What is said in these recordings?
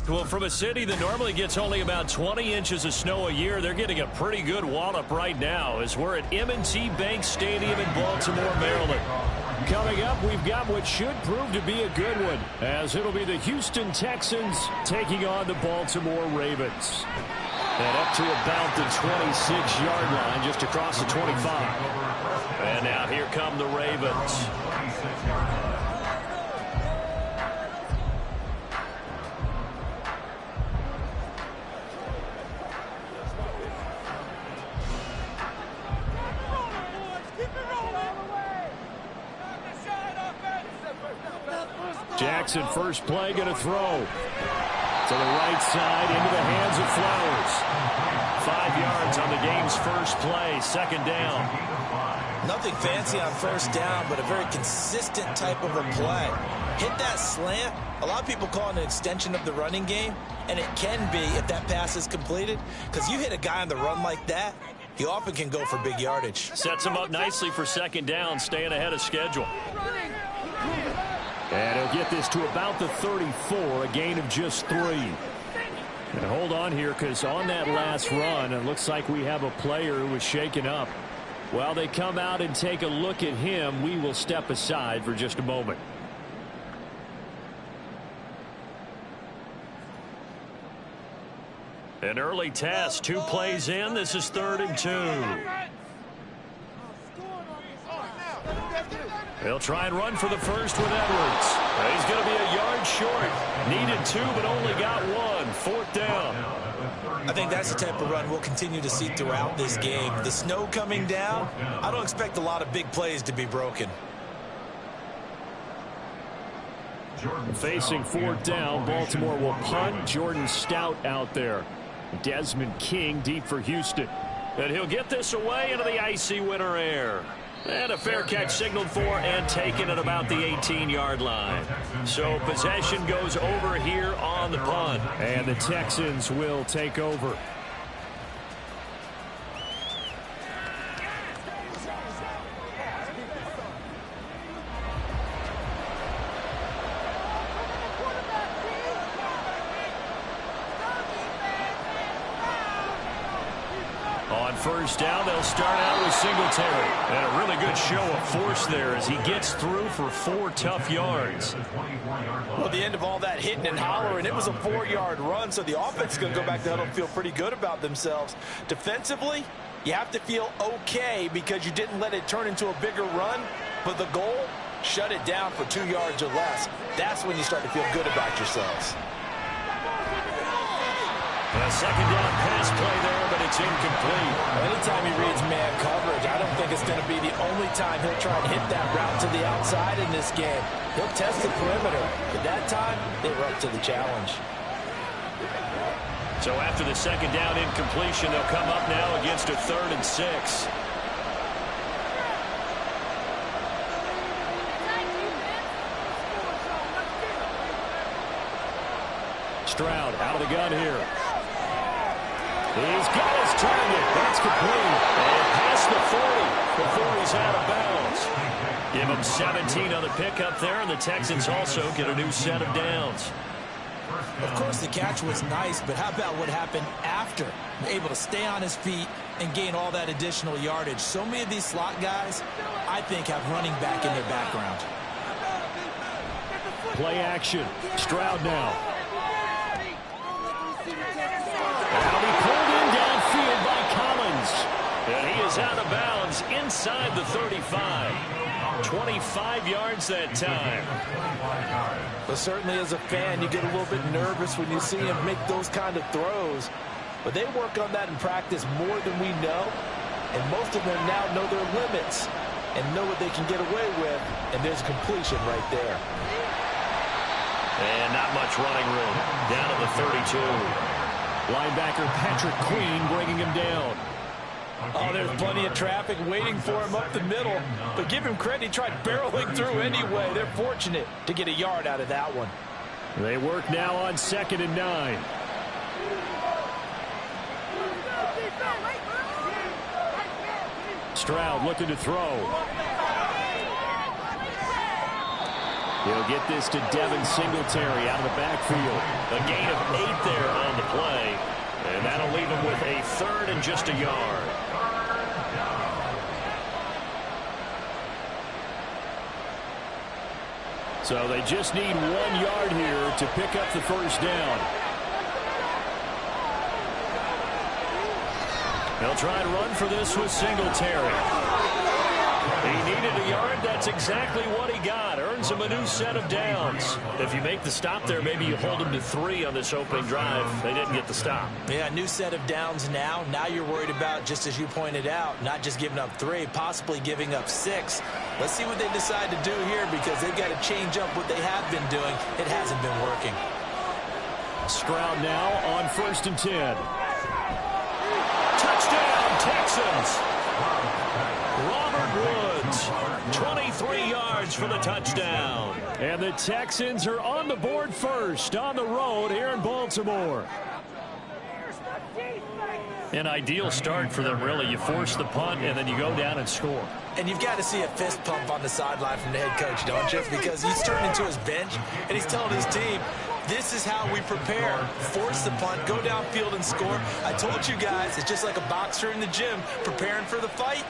Well, from a city that normally gets only about 20 inches of snow a year, they're getting a pretty good wallop right now as we're at M&T Bank Stadium in Baltimore, Maryland. Coming up, we've got what should prove to be a good one, as it'll be the Houston Texans taking on the Baltimore Ravens. And up to about the 26-yard line, just across the 25. And now here come the Ravens. Jackson, first play, going to throw. To the right side, into the hands of Flowers. 5 yards on the game's first play, second down. Nothing fancy on first down, but a very consistent type of a play. Hit that slant. A lot of people call it an extension of the running game, and it can be if that pass is completed, because you hit a guy on the run like that, he often can go for big yardage. Sets him up nicely for second down, staying ahead of schedule. And he'll get this to about the 34, a gain of just 3. And hold on here, because on that last run, it looks like we have a player who was shaken up. While they come out and take a look at him, we will step aside for just a moment. An early test, 2 plays in. This is 3rd and 2. They'll try and run for the first with Edwards. He's going to be a yard short. Needed 2, but only got 1. 4th down. I think that's the type of run we'll continue to see throughout this game. The snow coming down, I don't expect a lot of big plays to be broken. Facing 4th down, Baltimore will punt. Jordan Stout out there. Desmond King deep for Houston. And he'll get this away into the icy winter air. And a fair catch signaled for and taken at about the 18-yard line. So possession goes over here on the punt. And the Texans will take over. First down, they'll start out with Singletary. And a really good show of force there as he gets through for 4 tough yards. Well, the end of all that hitting and hollering, it was a 4-yard run, so the offense is going to go back to huddle and feel pretty good about themselves. Defensively, you have to feel okay because you didn't let it turn into a bigger run, but the goal, shut it down for 2 yards or less. That's when you start to feel good about yourselves. A second down pass play there, but it's incomplete. Anytime he reads man coverage, I don't think it's going to be the only time he'll try and hit that route to the outside in this game. He'll test the perimeter, but that time, they were up to the challenge. So after the second down incompletion, they'll come up now against a 3rd and 6. Stroud out of the gun here. He's got his target. That's complete. And past the 40 before he's out of bounds. Give him 17 on the pickup there, and the Texans also get a new set of downs. Of course, the catch was nice, but how about what happened after? Able to stay on his feet and gain all that additional yardage. So many of these slot guys, I think, have running back in their background. Play action. Stroud now. Now he pulled in downfield by Collins. And he is out of bounds inside the 35. 25 yards that time. But certainly as a fan, you get a little bit nervous when you see him make those kind of throws. But they work on that in practice more than we know. And most of them now know their limits and know what they can get away with. And there's completion right there. And not much running room. Down to the 32. Linebacker Patrick Queen bringing him down. Oh, there's plenty of traffic waiting for him up the middle. But give him credit, he tried barreling through anyway. They're fortunate to get a yard out of that one. They work now on 2nd and 9. Stroud looking to throw. He'll get this to Devin Singletary out of the backfield. A gain of 8 there on the play. And that'll leave him with a 3rd and just a yard. So they just need 1 yard here to pick up the first down. They'll try and run for this with Singletary. He needed a yard. That's exactly what he got. Earns him a new set of downs. If you make the stop there, maybe you hold him to 3 on this opening drive. They didn't get the stop. Yeah, new set of downs now. Now you're worried about, just as you pointed out, not just giving up 3, possibly giving up 6. Let's see what they decide to do here, because they've got to change up what they have been doing. It hasn't been working. Stroud now on 1st and 10. Touchdown, Texans. Robert Woods, 23 yards for the touchdown. And the Texans are on the board first on the road here in Baltimore. An ideal start for them, really. You force the punt, and then you go down and score. And you've got to see a fist pump on the sideline from the head coach, don't you? Because he's turning to his bench, and he's telling his team, this is how we prepare. Force the punt, go downfield and score. I told you guys, it's just like a boxer in the gym preparing for the fight.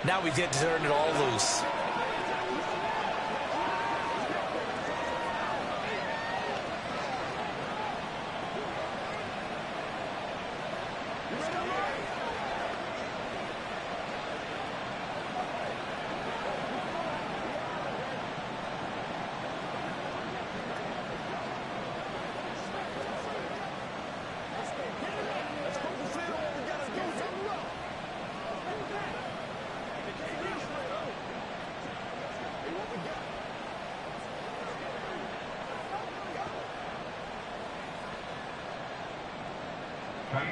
Now we get to turn it all loose.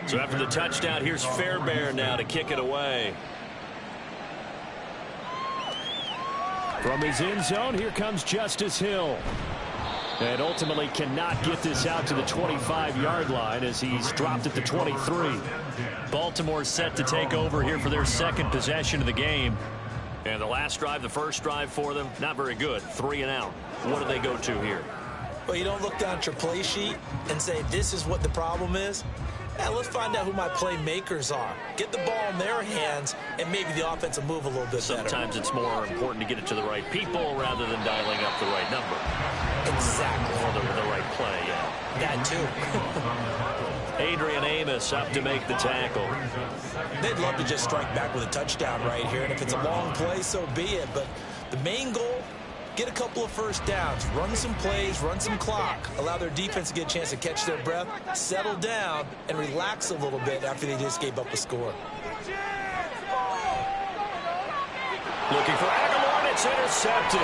So after the touchdown, here's Fairbairn now to kick it away. From his end zone, here comes Justice Hill. And ultimately cannot get this out to the 25-yard line as he's dropped at the 23. Baltimore set to take over here for their 2nd possession of the game. And the last drive, the first drive for them, not very good. 3 and out. What do they go to here? Well, you don't look down at your play sheet and say, this is what the problem is. Now, let's find out who my playmakers are. Get the ball in their hands, and maybe the offense will move a little bit better. Sometimes it's more important to get it to the right people rather than dialing up the right number. Exactly. Or the right play, yeah. That too. Adrian Amos up to make the tackle. They'd love to just strike back with a touchdown right here, and if it's a long play, so be it. But the main goal, get a couple of first downs, run some plays, run some clock, allow their defense to get a chance to catch their breath, settle down, and relax a little bit after they just gave up a score. Looking for Aguilar, and it's intercepted.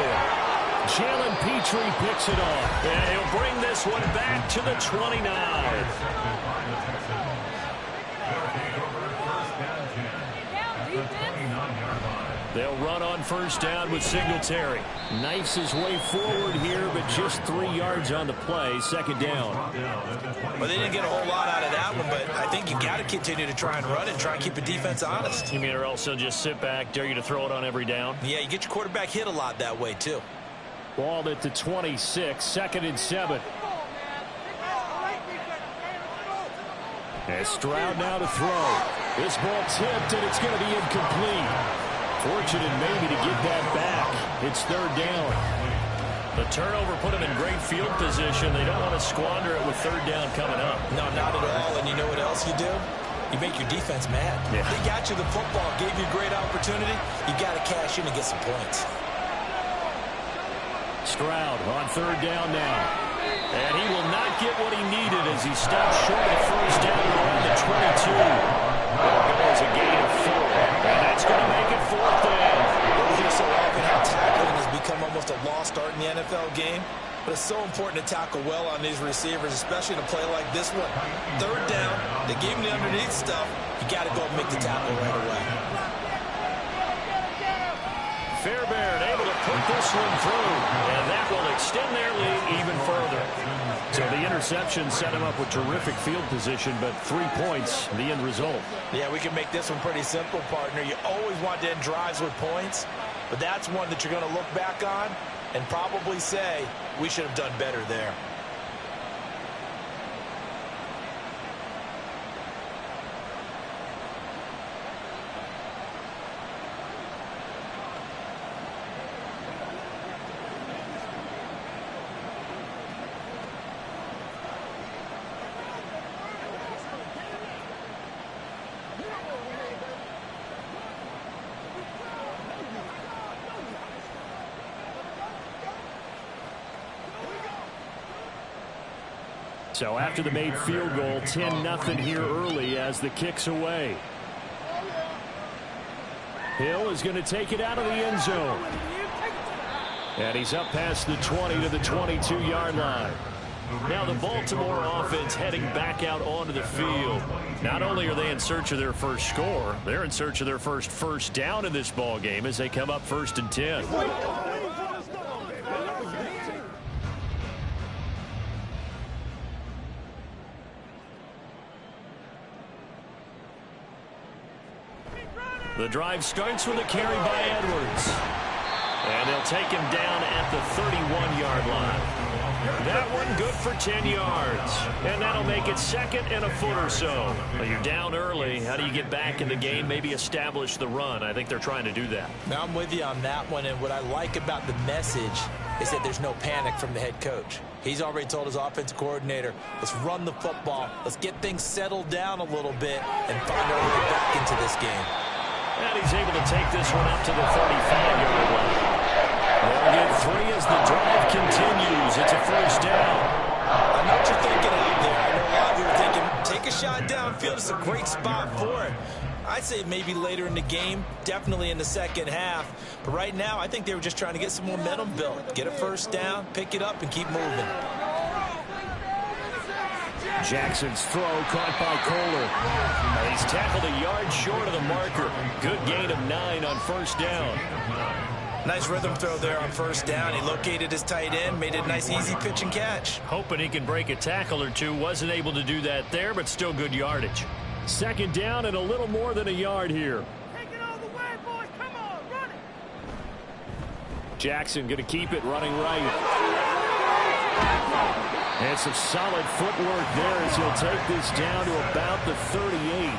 Jalen Petrie picks it off, and he'll bring this one back to the 29. They'll run on first down with Singletary. Knifes his way forward here, but just 3 yards on the play. 2nd down. Well, they didn't get a whole lot out of that one, but I think you got to continue to try and run it, try and keep the defense honest. You mean, or else they'll just sit back, dare you to throw it on every down? Yeah, you get your quarterback hit a lot that way, too. Ball at the 26, 2nd and 7. And Stroud now to throw. This ball tipped, and it's going to be incomplete. Fortunate maybe to get that back. It's 3rd down. The turnover put them in great field position. They don't want to squander it with 3rd down coming up. No, not at all. And you know what else you do? You make your defense mad. Yeah. They got you the football, gave you a great opportunity. You got to cash in and get some points. Stroud on 3rd down now. And he will not get what he needed as he stopped short of first down around the 22. There goes a gain of 4. And that's going to make it 4th down. We see so often how tackling has become almost a lost art in the NFL game. But it's so important to tackle well on these receivers, especially in a play like this one. 3rd down, they gave him the underneath stuff. You got to go and make the tackle right away. Fairbairn able to put this one through, and that will extend their lead even further. So the interception set him up with terrific field position, but 3 points, the end result. Yeah, we can make this one pretty simple, partner. You always want to end drives with points, but that's one that you're going to look back on and probably say, we should have done better there. So after the made field goal, 10-0 here early as the kick's away. Hill is going to take it out of the end zone. And he's up past the 20 to the 22-yard line. Now the Baltimore offense heading back out onto the field. Not only are they in search of their first score, they're in search of their first down in this ball game as they come up 1st and 10. The drive starts with a carry by Edwards. And they'll take him down at the 31-yard line. That one good for 10 yards. And that'll make it 2nd and a foot or so. Well, you're down early. How do you get back in the game? Maybe establish the run. I think they're trying to do that. Now I'm with you on that one. And what I like about the message is that there's no panic from the head coach. He's already told his offensive coordinator, let's run the football. Let's get things settled down a little bit and find our way back into this game. And he's able to take this one up to the 35-yard line. They'll get 3 as the drive continues. It's a 1st down. I know what you're thinking out there. I know a lot of you are thinking, take a shot downfield. It's a great spot for it. I'd say maybe later in the game, definitely in the second half. But right now, I think they were just trying to get some momentum built. Get a 1st down, pick it up, and keep moving. Jackson's throw caught by Kohler. He's tackled a yard short of the marker. Good gain of 9 on 1st down. Nice rhythm throw there on 1st down. He located his tight end, made it a nice, easy pitch and catch. Hoping he can break a tackle or two. Wasn't able to do that there, but still good yardage. 2nd down and a little more than a yard here. Take it all the way, boys. Come on, run it. Jackson going to keep it running right. And some solid footwork there as he'll take this down to about the 38.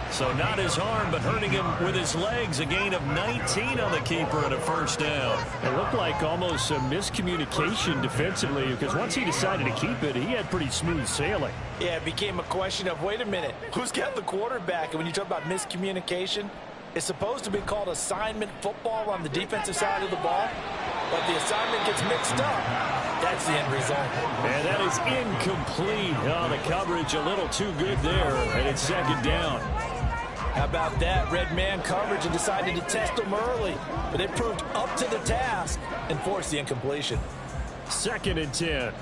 So not his arm, but hurting him with his legs. A gain of 19 on the keeper and a 1st down. It looked like almost some miscommunication defensively because once he decided to keep it, he had pretty smooth sailing. Yeah, it became a question of, wait a minute, who's got the quarterback? And when you talk about miscommunication, it's supposed to be called assignment football on the defensive side of the ball. But the assignment gets mixed up. That's the end result. And that is incomplete. Oh, the coverage a little too good there, and it's 2nd down. How about that? Red man coverage and decided to test them early. But it proved up to the task and forced the incompletion. 2nd and 10.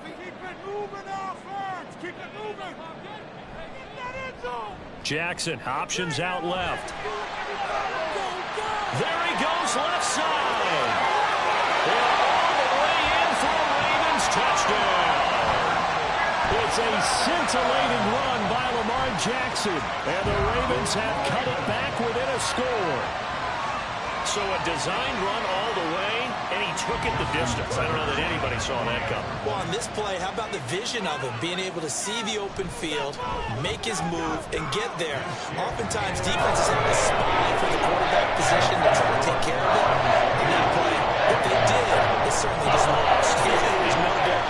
Keep it moving, offense. Keep it moving. In that end zone. Jackson options out left. There he goes left side. And all the way in for a Ravens touchdown. It's a scintillating run by Lamar Jackson. And the Ravens have cut it back within a score. So a designed run all the way, and he took it the distance. I don't know that anybody saw that coming. Well, on this play, how about the vision of him? Being able to see the open field, make his move, and get there. Oftentimes, defenses have to spy for the quarterback position to try to take care of it. In that play, what they did is certainly just lost. It was no good.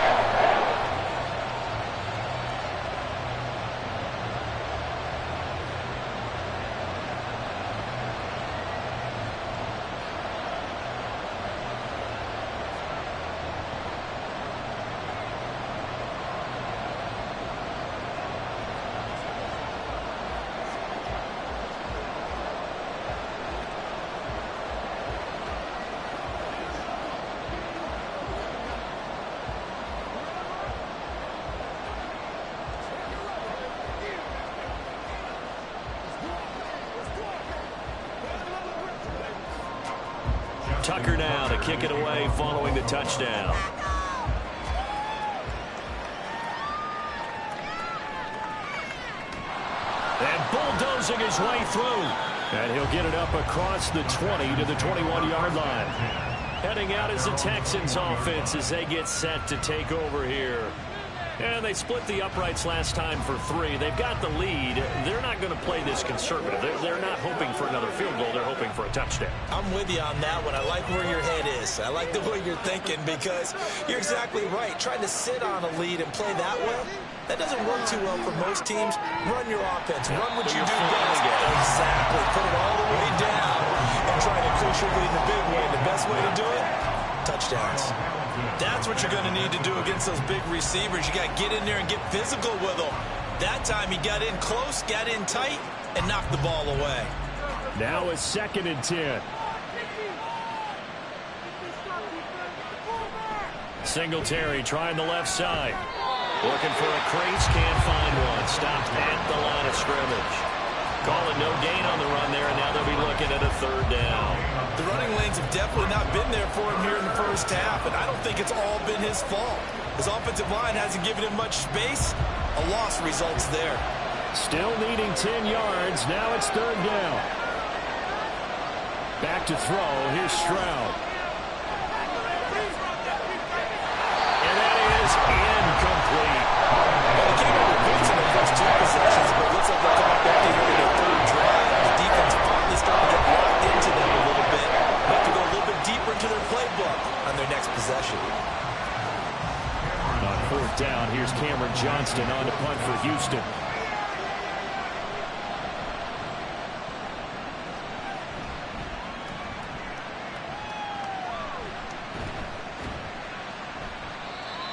Tucker now to kick it away following the touchdown. And bulldozing his way through. And he'll get it up across the 20 to the 21-yard line. Heading out is the Texans offense as they get set to take over here. And they split the uprights last time for 3. They've got the lead. They're not going to play this conservative. They're not hoping for another field goal. They're hoping for a touchdown. I'm with you on that one. I like where your head is. I like the way you're thinking because you're exactly right. Trying to sit on a lead and play that way, that doesn't work too well for most teams. Run your offense. Run what you do best. Exactly. Put it all the way down and try to push your lead in the big way. The best way to do it, touchdowns. That's what you're going to need to do against those big receivers. You got to get in there and get physical with them. That time he got in close, got in tight, and knocked the ball away. Now it's 2nd and 10. Singletary trying the left side. Looking for a crease, can't find one. Stopped at the line of scrimmage. Calling no gain on the run there, and now they'll be looking at a 3rd down. The running lanes have definitely not been there for him here in the first half, and I don't think it's all been his fault. His offensive line hasn't given him much space. A loss results there. Still needing 10 yards. Now it's 3rd down. Back to throw. Here's Stroud. And that is incomplete. Well, they came up with points in the first 2 possessions, but it looks like they'll come up empty here in their 3rd drive. The defense finally starting to get locked into them a little bit. They have to go a little bit deeper into their playbook on their next possession. On 4th down, here's Cameron Johnston on to punt for Houston.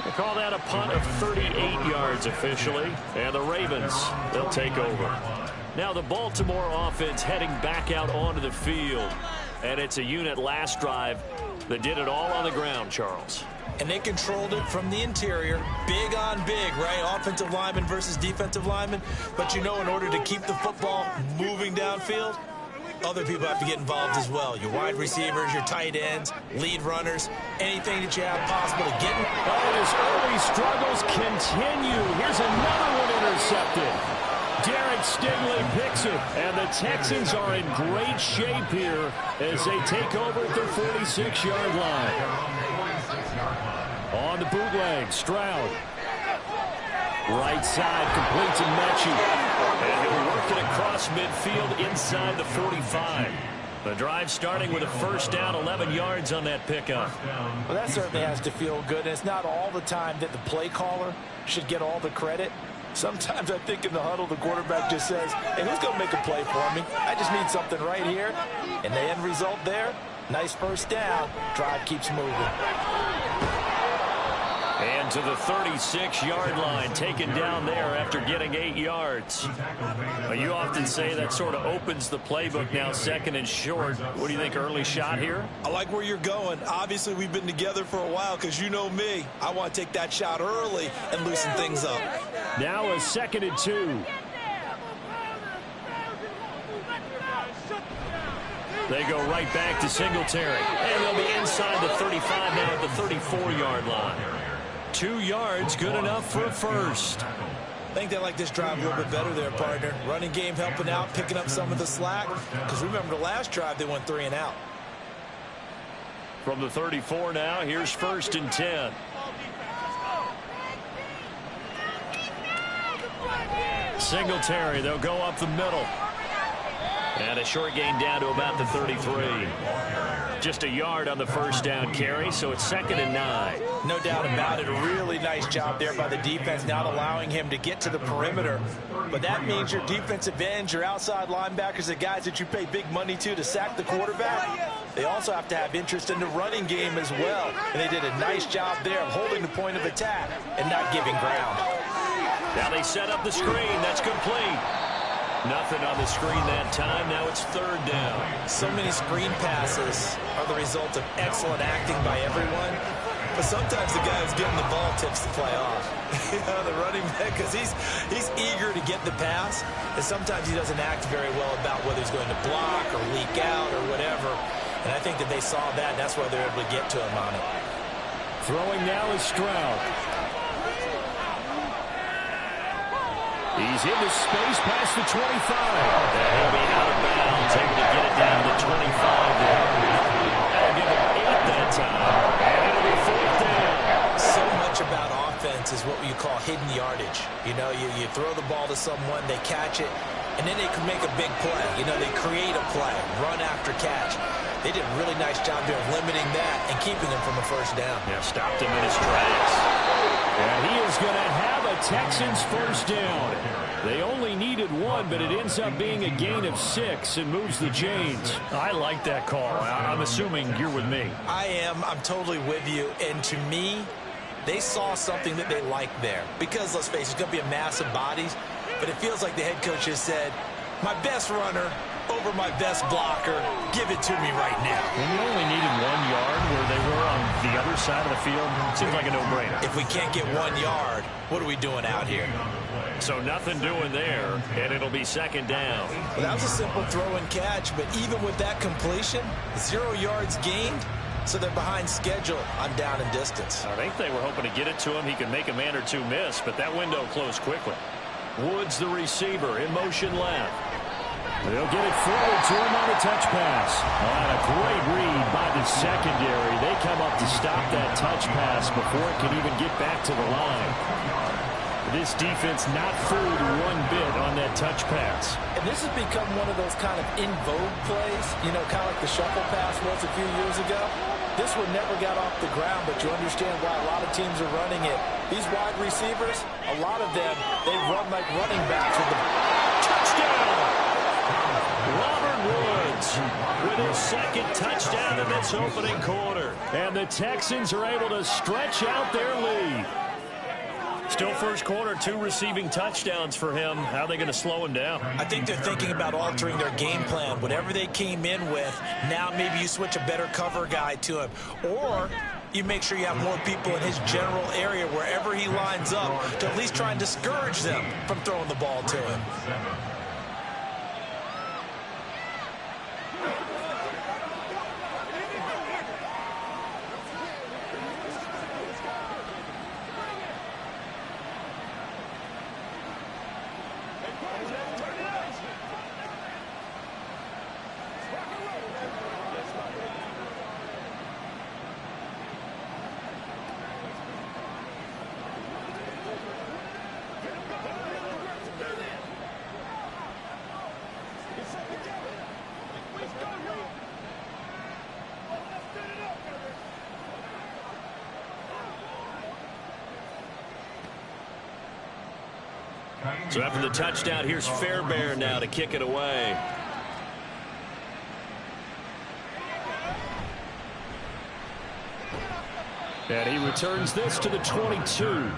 They call that a punt of 38 yards officially. And the Ravens, they'll take over. Now the Baltimore offense heading back out onto the field. And it's a unit last drive that did it all on the ground, Charles. And they controlled it from the interior. Big on big, right? Offensive lineman versus defensive lineman. But you know, in order to keep the football moving downfield, other people have to get involved as well. Your wide receivers, your tight ends, lead runners, anything that you have possible to get in. Oh, his early struggles continue. Here's another one intercepted. Derek Stingley picks it, and the Texans are in great shape here as they take over at their 46-yard line. On the bootleg, Stroud. Right side, completes to Mechie. And he'll work it across midfield inside the 45. The drive starting with a 1st down, 11 yards on that pickup. Well, that certainly has to feel good. And it's not all the time that the play caller should get all the credit. Sometimes I think in the huddle, the quarterback just says, hey, who's going to make a play for me? I just need something right here. And the end result there, nice 1st down. Drive keeps moving. And to the 36-yard line, taken down there after getting 8 yards. You often say that sort of opens the playbook now, 2nd and short. What do you think, early shot here? I like where you're going. Obviously, we've been together for a while because you know me. I want to take that shot early and loosen things up. Now a 2nd and 2. They go right back to Singletary. And they'll be inside the 35 now at the 34-yard line. 2 yards, good enough for a 1st. I think they like this drive a little bit better there, partner. Running game helping out, picking up some of the slack. Because remember, the last drive, they went 3 and out. From the 34 now, here's 1st and 10. Singletary, they'll go up the middle. And a short gain down to about the 33. Just a yard on the 1st down carry, so it's 2nd and 9. No doubt about it. A really nice job there by the defense, not allowing him to get to the perimeter. But that means your defensive ends, your outside linebackers, the guys that you pay big money to sack the quarterback, they also have to have interest in the running game as well. And they did a nice job there of holding the point of attack and not giving ground. Now they set up the screen. That's complete. Nothing on the screen that time. Now it's 3rd down. So many screen passes are the result of excellent acting by everyone. But sometimes the guy who's getting the ball tips the play off. The running back, because he's eager to get the pass. And sometimes he doesn't act very well about whether he's going to block or leak out or whatever. And I think that they saw that, and that's why they're able to get to him on it. Throwing now is Stroud. He's into space past the 25. And he'll be out of bounds, able to get it down to 25 there. That'll give him 8 that time. defense is what you call hidden yardage. You know, you throw the ball to someone, they catch it, and then they can make a big play. You know, they create a play, run after catch. They did a really nice job there of limiting that and keeping him from a first down. Yeah, stopped him in his tracks. And he is going to have a Texans first down. They only needed one, but it ends up being a gain of 6 and moves the chains. I like that call. I'm assuming you're with me. I am. I'm totally with you. And to me, they saw something that they liked there. Because, let's face it, it's going to be a mass of bodies. But it feels like the head coach has said, my best runner over my best blocker, give it to me right now. When you only needed 1 yard where they were on the other side of the field, it seems like a no-brainer. If we can't get 1 yard, what are we doing out here? So nothing doing there, and it'll be second down. Well, that was a simple throw and catch, but even with that completion, 0 yards gained, so they're behind schedule on down and distance. I think they were hoping to get it to him. He could make a man or two miss, but that window closed quickly. Woods, the receiver, in motion left. They'll get it forward to him on a touch pass. On a great read by the secondary. They come up to stop that touch pass before it can even get back to the line. This defense not fooled one bit on that touch pass. And this has become one of those kind of in vogue plays, you know, kind of like the shuffle pass was a few years ago. This one never got off the ground, but you understand why a lot of teams are running it. These wide receivers, a lot of them, they run like running backs with the touchdown. Robert Woods with his second touchdown in this opening quarter. And the Texans are able to stretch out their lead. Still first quarter, 2 receiving touchdowns for him. How are they going to slow him down? I think they're thinking about altering their game plan. Whatever they came in with, now maybe you switch a better cover guy to him. Or you make sure you have more people in his general area wherever he lines up to at least try and discourage them from throwing the ball to him. So after the touchdown, here's Fairbairn now to kick it away. And he returns this to the 22.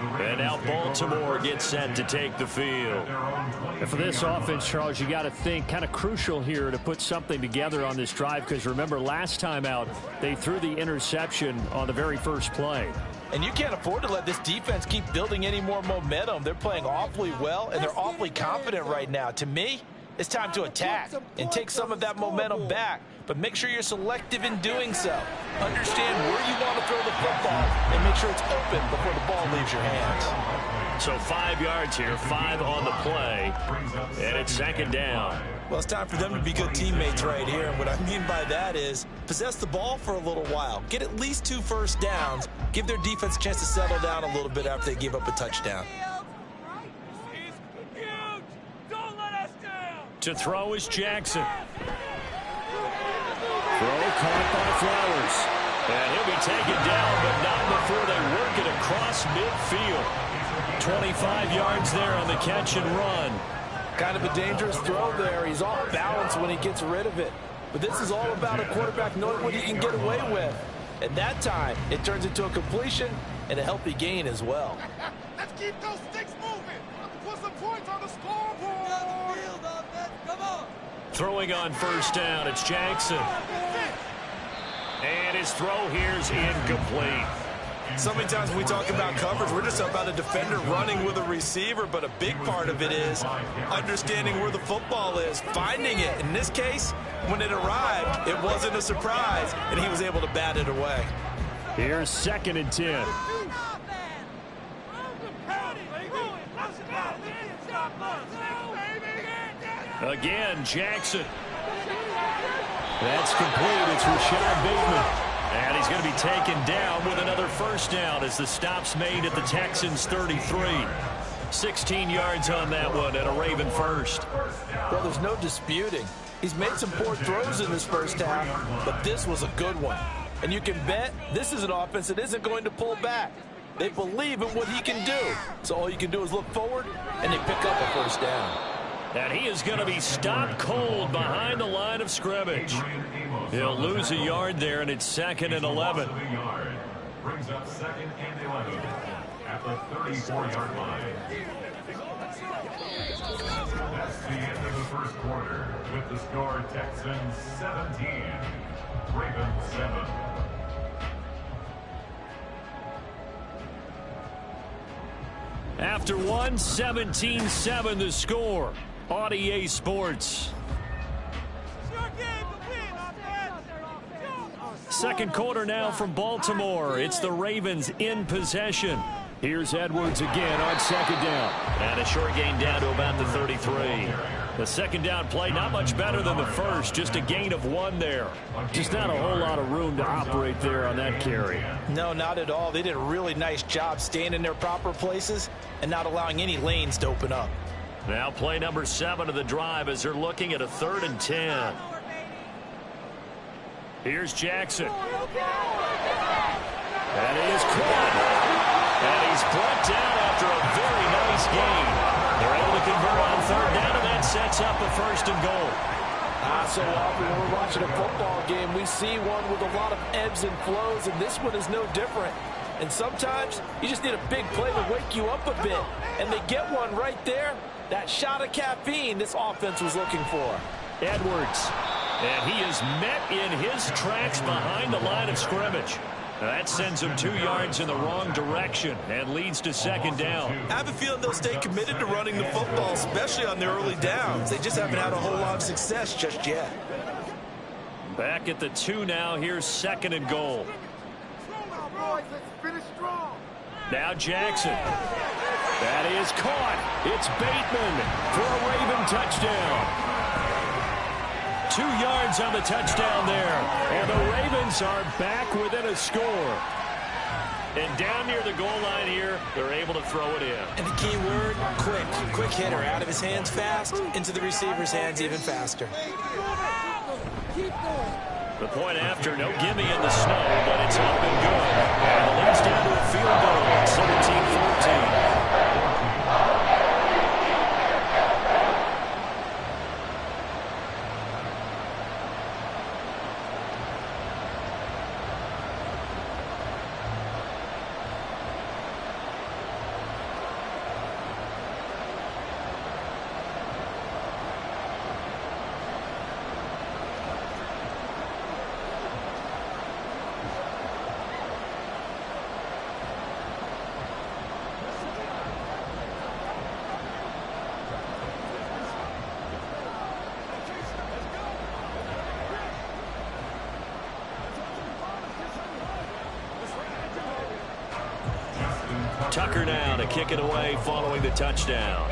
And now Baltimore gets set to take the field. And for this offense, Charles, you got to think kind of crucial here to put something together on this drive, because remember last time out they threw the interception on the very first play. And you can't afford to let this defense keep building any more momentum. They're playing awfully well, and they're awfully confident right now. To me, it's time to attack and take some of that momentum back. But make sure you're selective in doing so. Understand where you want to throw the football and make sure it's open before the ball leaves your hands. So 5 yards here, 5 on the play, and it's second down. Well, it's time for them to be good teammates right here. And what I mean by that is possess the ball for a little while. Get at least 2 first downs. Give their defense a chance to settle down a little bit after they give up a touchdown. To throw is Jackson. Throw caught by Flowers. And he'll be taken down, but not before they work it across midfield. 25 yards there on the catch and run. Kind of a dangerous throw there. He's off balance when he gets rid of it. But this is all about a quarterback knowing what he can get away with. And that time, it turns into a completion and a healthy gain as well. Let's keep those sticks moving. Put some points on the scoreboard. Come on. Throwing on first down, it's Jackson. And his throw here's incomplete. So many times when we talk about coverage, we're just about a defender running with a receiver, but a big part of it is understanding where the football is, finding it. In this case, when it arrived, it wasn't a surprise, and he was able to bat it away. Here's 2nd and 10. Again, Jackson. That's complete. It's Rashad Bateman. And he's going to be taken down with another first down as the stop's made at the Texans' 33. 16 yards on that one and a Raven first. Well, there's no disputing. He's made some poor throws in this first half, but this was a good one. And you can bet this is an offense that isn't going to pull back. They believe in what he can do. So all you can do is look forward, and they pick up a first down. And he is going to be stopped cold behind the line of scrimmage. He'll lose a yard there, and it's 2nd and 11. Brings up 2nd and 11 at the 34-yard line. That's the end of the first quarter with the score Texans 17, Ravens 7. After one, 17-7 the score on EA Sports. Second quarter now from Baltimore. It's the Ravens in possession. Here's Edwards again on second down. And a short gain down to about the 33. The second down play not much better than the first. Just a gain of 1 there. Just not a whole lot of room to operate there on that carry. No, not at all. They did a really nice job staying in their proper places and not allowing any lanes to open up. Now play number 7 of the drive as they're looking at a 3rd and 10. Here's Jackson. And he is caught. And he's brought down after a very nice gain. They're able to convert on 3rd down, and that sets up a 1st and goal. So often when we're watching a football game, we see one with a lot of ebbs and flows, and this one is no different. And sometimes you just need a big play to wake you up a bit. And they get one right there. That shot of caffeine this offense was looking for. Edwards. And he is met in his tracks behind the line of scrimmage. That sends him 2 yards in the wrong direction and leads to 2nd down. I have a feeling they'll stay committed to running the football, especially on their early downs. They just haven't had a whole lot of success just yet. Back at the 2 now. Here's 2nd and goal. Now Jackson. That is caught. It's Bateman for a Raven touchdown. 2 yards on the touchdown there. And the Ravens are back within a score. And down near the goal line here, they're able to throw it in. And the key word, quick. Quick hitter. Out of his hands fast, into the receiver's hands even faster. The point after, no gimme in the snow, but it's up and good. And it leads down to a field goal, 17-14. Tucker now to kick it away following the touchdown.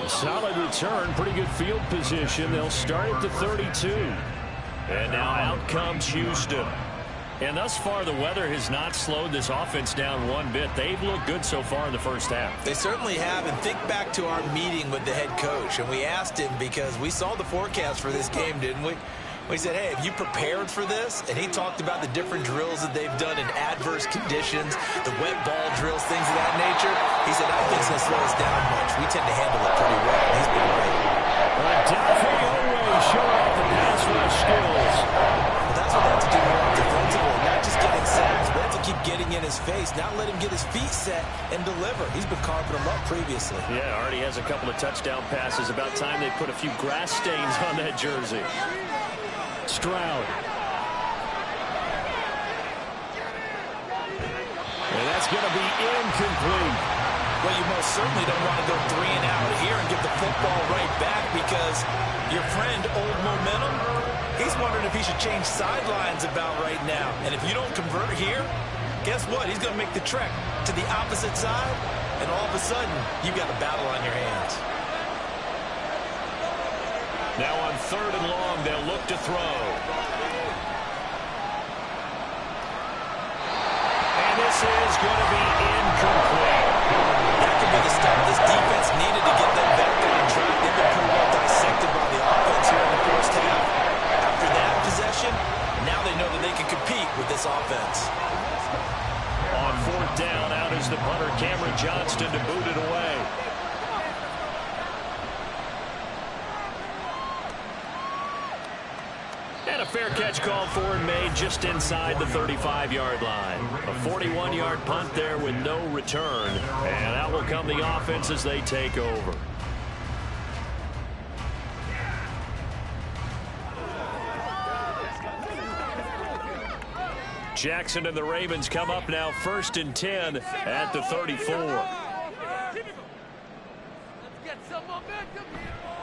A solid return, pretty good field position. They'll start at the 32. And now out comes Houston. And thus far, the weather has not slowed this offense down one bit. They've looked good so far in the first half. They certainly have. And think back to our meeting with the head coach. And we asked him because we saw the forecast for this game, didn't we? We said, hey, have you prepared for this? And he talked about the different drills that they've done in adverse conditions, the wet ball drills, things of that nature. He said, I think it's going to slow us down much. We tend to handle it pretty well. He's been great. Delphi always showing off the pass rush skills. Well, that's what they have to do more defensively, not just getting sacks, but have to keep getting in his face, not let him get his feet set and deliver. He's been carving them up previously. Yeah, already has a couple of touchdown passes. About time they put a few grass stains on that jersey. Stroud. And that's going to be incomplete. Well, you most certainly don't want to go 3 and out here and get the football right back because your friend, Old Momentum, he's wondering if he should change sidelines about right now. And if you don't convert here, guess what? He's going to make the trek to the opposite side, and all of a sudden, you've got a battle on your hands. Now on 3rd and long, they'll look to throw. And this is going to be incomplete. That could be the stop this defense needed to get them back on track. They've been pretty well dissected by the offense here in the first half. After that possession, now they know that they can compete with this offense. On 4th down, out is the punter, Cameron Johnston, to boot it away. And a fair catch called for and made just inside the 35-yard line. A 41-yard punt there with no return. And out will come the offense as they take over. Jackson and the Ravens come up now 1st and 10 at the 34.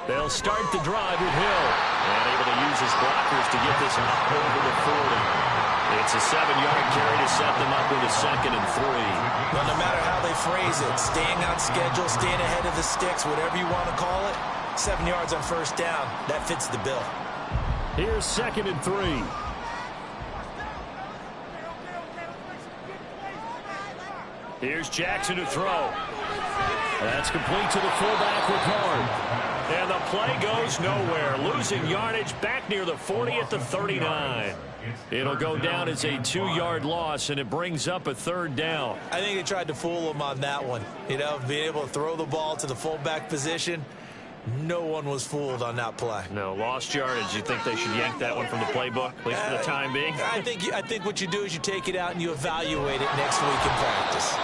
They'll start the drive with Hill. And able to use his blockers to get this up over the 40. It's a 7-yard carry to set them up with a 2nd and 3. Well, no matter how they phrase it, staying on schedule, staying ahead of the sticks, whatever you want to call it, 7 yards on 1st down, that fits the bill. Here's 2nd and 3. Here's Jackson to throw. That's complete to the fullback Ricard. And the play goes nowhere. Losing yardage back near the 40 at the 39. It'll go down as a 2-yard loss, and it brings up a 3rd down. I think they tried to fool him on that one. You know, being able to throw the ball to the fullback position. No one was fooled on that play. No, lost yardage. You think they should yank that one from the playbook, at least for the time being? I think what you do is you take it out and you evaluate it next week in practice.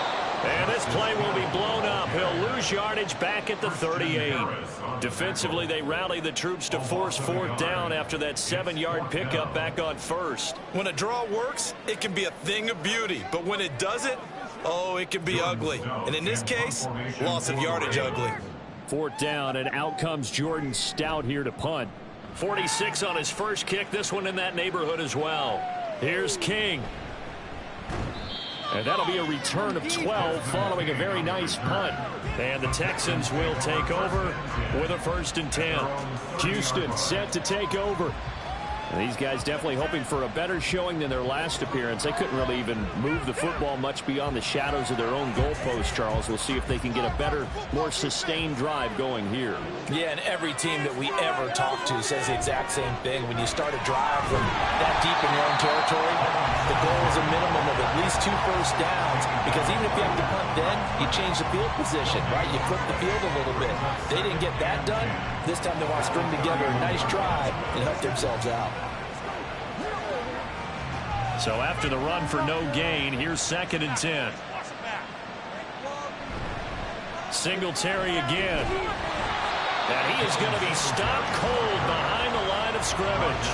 And this play will be blown up. He'll lose yardage back at the 38. Defensively, they rally the troops to force 4th down after that 7-yard pickup back on 1st. When a draw works, it can be a thing of beauty. But when it doesn't, oh, it can be ugly. And in this case, loss of yardage ugly. 4th down, and out comes Jordan Stout here to punt. 46 on his first kick. This one in that neighborhood as well. Here's King. And that'll be a return of 12 following a very nice punt. And the Texans will take over with a 1st and 10. Houston set to take over. And these guys definitely hoping for a better showing than their last appearance. They couldn't really even move the football much beyond the shadows of their own goalpost, Charles. We'll see if they can get a better, more sustained drive going here. Yeah, and every team that we ever talk to says the exact same thing. When you start a drive from that deep in your own territory, the goal is a minimum of at least 2 first downs, because even if you have to punt then, you change the field position, right? You flip the field a little bit. They didn't get that done. This time they want to string together a nice drive and help themselves out. So after the run for no gain, here's 2nd and 10. Singletary again. And he is going to be stopped cold behind the line of scrimmage.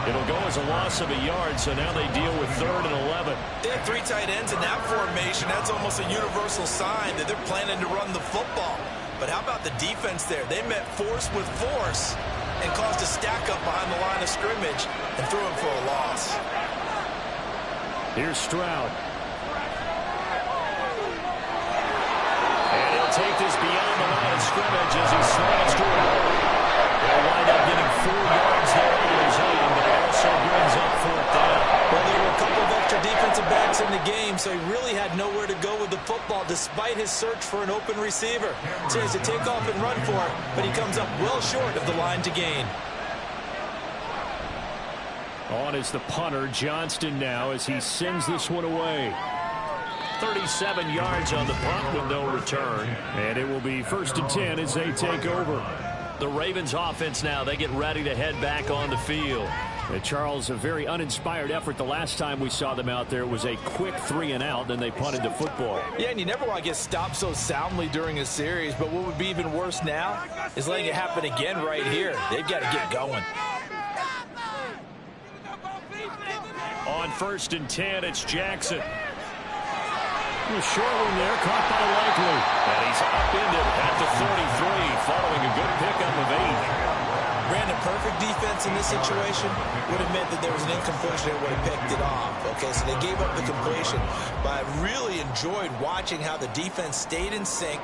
It'll go as a loss of a yard, so now they deal with 3rd and 11. They have 3 tight ends in that formation. That's almost a universal sign that they're planning to run the football. But how about the defense there? They met force with force and caused a stack up behind the line of scrimmage and threw him for a loss. Here's Stroud. And he'll take this beyond the line of scrimmage as he slides to it. They'll wind up getting 4 yards there on his own, but it also brings up 4th down. Well, there were a couple of extra defensive backs in the game, so he really had nowhere to go with the football despite his search for an open receiver. So he has to take off and run for it, but he comes up well short of the line to gain. On is the punter, Johnston, now as he sends this one away. 37 yards on the punt with no return. And it will be 1st and 10 as they take over. The Ravens offense now, they get ready to head back on the field. Charles, a very uninspired effort the last time we saw them out there. It was a quick 3 and out, then they punted the football. Yeah, and you never want to get stopped so soundly during a series, but what would be even worse now is letting it happen again right here. They've got to get going. On 1st and 10, it's Jackson. A short one there, caught by Likely. And he's upended at the 33, following a good pickup of 8. Brandon, perfect defense in this situation would have meant that there was an incompletion and would have picked it off. Okay, so they gave up the completion. But I really enjoyed watching how the defense stayed in sync,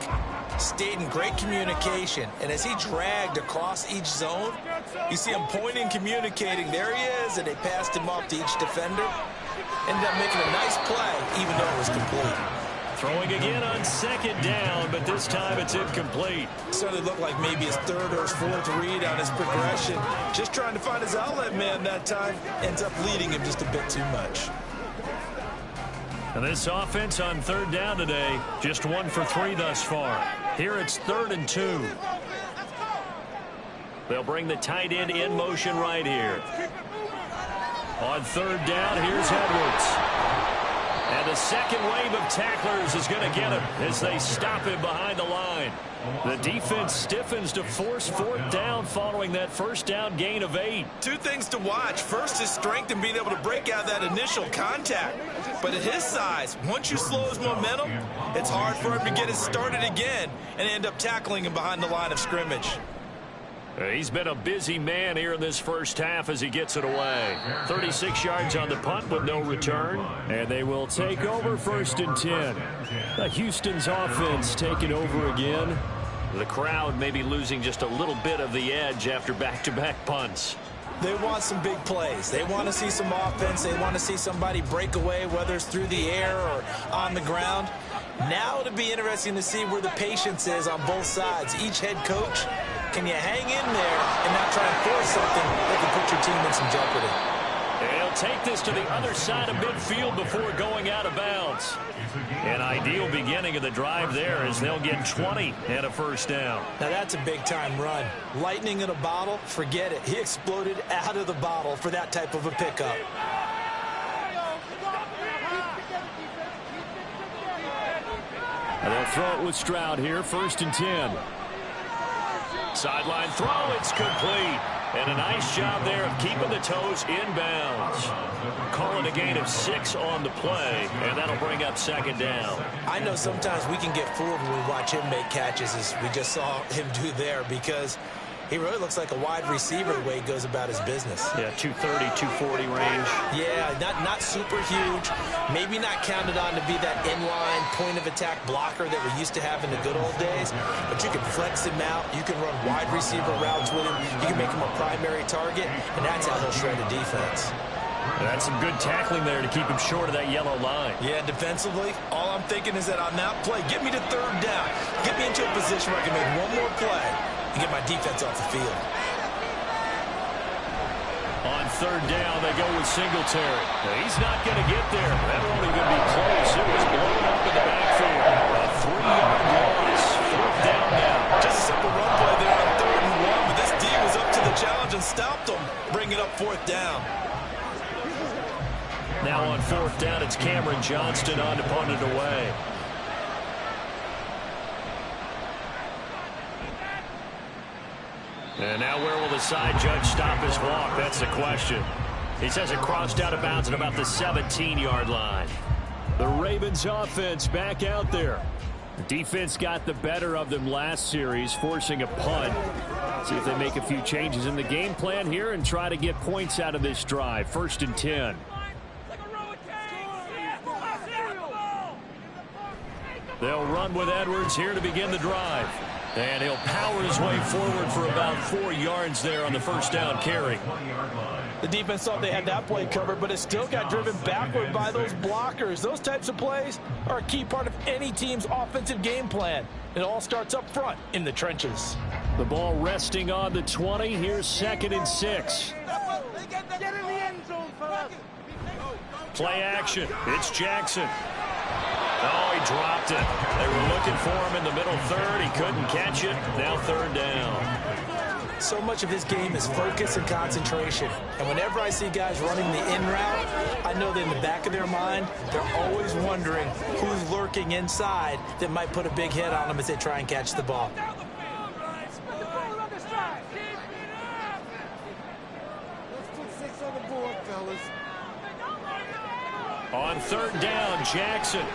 stayed in great communication. And as he dragged across each zone, you see him pointing, communicating. There he is, and they passed him off to each defender. Ended up making a nice play, even though it was complete. Throwing again on second down, but this time it's incomplete. Certainly looked like maybe his third or his fourth read on his progression. Just trying to find his outlet man that time. Ends up leading him just a bit too much. And this offense on third down today, just 1 for 3 thus far. Here it's 3rd and 2. They'll bring the tight end in motion right here. On third down, here's Edwards. And the second wave of tacklers is going to get him as they stop him behind the line. The defense stiffens to force 4th down following that first down gain of 8. Two things to watch. First, his strength in being able to break out that initial contact. But at his size, once you slow his momentum, it's hard for him to get it started again and end up tackling him behind the line of scrimmage. He's been a busy man here in this first half as he gets it away. 36 yards on the punt with no return. And they will take over 1st and 10. Houston's offense taking over again. The crowd may be losing just a little bit of the edge after back-to-back punts. They want some big plays. They want to see some offense. They want to see somebody break away, whether it's through the air or on the ground. Now it'll be interesting to see where the patience is on both sides. Each head coach, can you hang in there and not try and force something that can put your team in some jeopardy? They'll take this to the other side of midfield before going out of bounds. An ideal beginning of the drive there as they'll get 20 and a first down. Now that's a big-time run. Lightning in a bottle, forget it. He exploded out of the bottle for that type of a pickup. And they'll throw it with Stroud here, 1st and 10. Sideline throw, it's complete. And a nice job there of keeping the toes inbounds. Calling a gain of 6 on the play, and that'll bring up 2nd down. I know sometimes we can get fooled when we watch him make catches, as we just saw him do there, because he really looks like a wide receiver the way he goes about his business. Yeah, 230, 240 range. Yeah, not super huge. Maybe not counted on to be that inline point-of-attack blocker that we used to have in the good old days. But you can flex him out. You can run wide receiver routes with him. You can make him a primary target, and that's how he'll shred the defense. That's some good tackling there to keep him short of that yellow line. Yeah, defensively, all I'm thinking is that on that play, get me to 3rd down. Get me into a position where I can make one more play and get my defense off the field. On 3rd down, they go with Singletary. He's not going to get there. That won't even be close. It was blown up in the backfield. A 3-yard loss. 4th down now. Just a simple run play there on 3rd and 1, but this D was up to the challenge and stopped him, bringing up 4th down. Now on 4th down, it's Cameron Johnston on to punt it away. And now where will the side judge stop his walk? That's the question. He says it crossed out of bounds at about the 17-yard line. The Ravens offense back out there. The defense got the better of them last series, forcing a punt. See if they make a few changes in the game plan here and try to get points out of this drive. 1st and 10. They'll run with Edwards here to begin the drive. And he'll power his way forward for about 4 yards there on the first down carry. The defense thought they had that play covered, but it still got driven backward by those blockers. Those types of plays are a key part of any team's offensive game plan. It all starts up front in the trenches. The ball resting on the 20. Here's 2nd and 6. Get in the end zone, fellas. Play action. It's Jackson. Oh, he dropped it. They were looking for him in the middle 3rd. He couldn't catch it. Now 3rd down. So much of his game is focus and concentration. And whenever I see guys running the in route, I know that in the back of their mind, they're always wondering who's lurking inside that might put a big hit on them as they try and catch the ball. Let's put 6 on the board, fellas. On 3rd down, Jackson.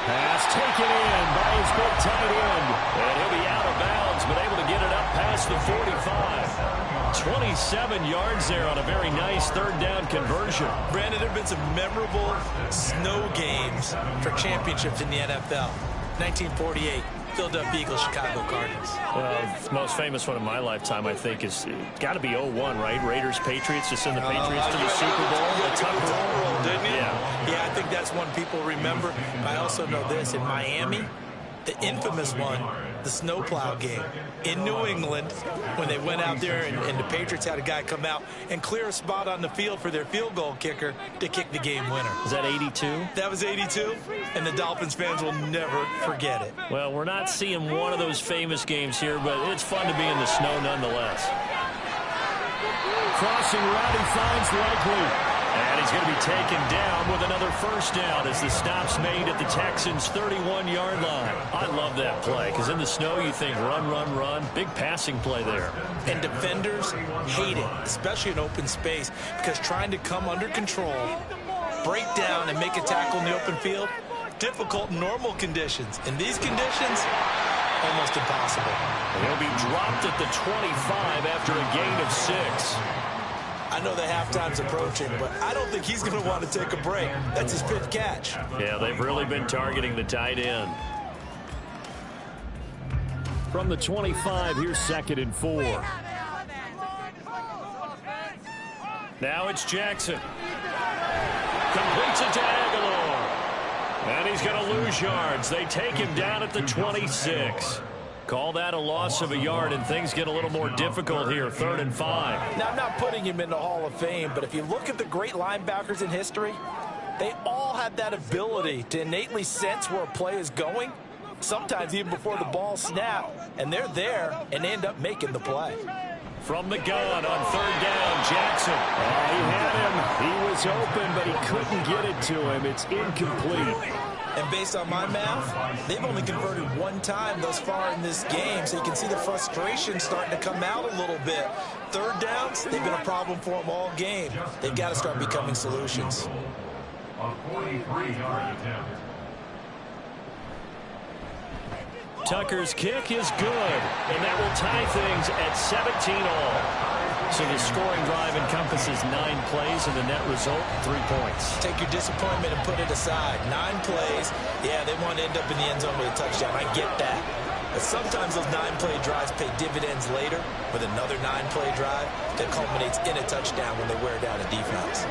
Pass taken in by his big tight end. And he'll be out of bounds, but able to across the 45. 27 yards there on a very nice third down conversion. Brandon, there have been some memorable snow games for championships in the NFL. 1948. Philadelphia Eagles, Chicago Cardinals. Well, the most famous one in my lifetime, I think, is got to be 0-1, right? Raiders, Patriots, to send the Patriots to the Super Bowl. The tuck roll, didn't you? Yeah, I think that's one people remember. I also know this. In Miami, the infamous one, the snowplow game in New England, when they went out there and the Patriots had a guy come out and clear a spot on the field for their field goal kicker to kick the game winner. Is that 82? That was 82, and the Dolphins fans will never forget it. Well, we're not seeing one of those famous games here, but it's fun to be in the snow nonetheless. Crossing route, he finds Likely. And he's going to be taken down with another first down as the stop's made at the Texans' 31-yard line. I love that play because in the snow you think run, run, run. Big passing play there. And defenders hate it, especially in open space, because trying to come under control, break down, and make a tackle in the open field, difficult in normal conditions. In these conditions, almost impossible. He'll be dropped at the 25 after a gain of 6. I know the halftime's approaching, but I don't think he's going to want to take a break. That's his fifth catch. Yeah, they've really been targeting the tight end. From the 25, here's 2nd and 4. Now it's Jackson. Completes it to Aguilar. And he's going to lose yards. They take him down at the 26. Call that a loss of a yard, and things get a little more difficult here, 3rd and 5. Now, I'm not putting him in the Hall of Fame, but if you look at the great linebackers in history, they all have that ability to innately sense where a play is going, sometimes even before the ball snaps, and they're there and end up making the play. From the gun on 3rd down, Jackson. Oh, he had him. He was open, but he couldn't get it to him. It's incomplete. And based on my math, they've only converted one time thus far in this game, so you can see the frustration starting to come out a little bit. 3rd downs, they've been a problem for them all game. They've got to start becoming solutions. A 43-yard attempt. Tucker's kick is good, and that will tie things at 17 all. So the scoring drive encompasses 9 plays, and the net result, 3 points. Take your disappointment and put it aside. 9 plays. Yeah, they want to end up in the end zone with a touchdown. I get that. But sometimes those 9-play drives pay dividends later with another 9-play drive that culminates in a touchdown when they wear down a defense.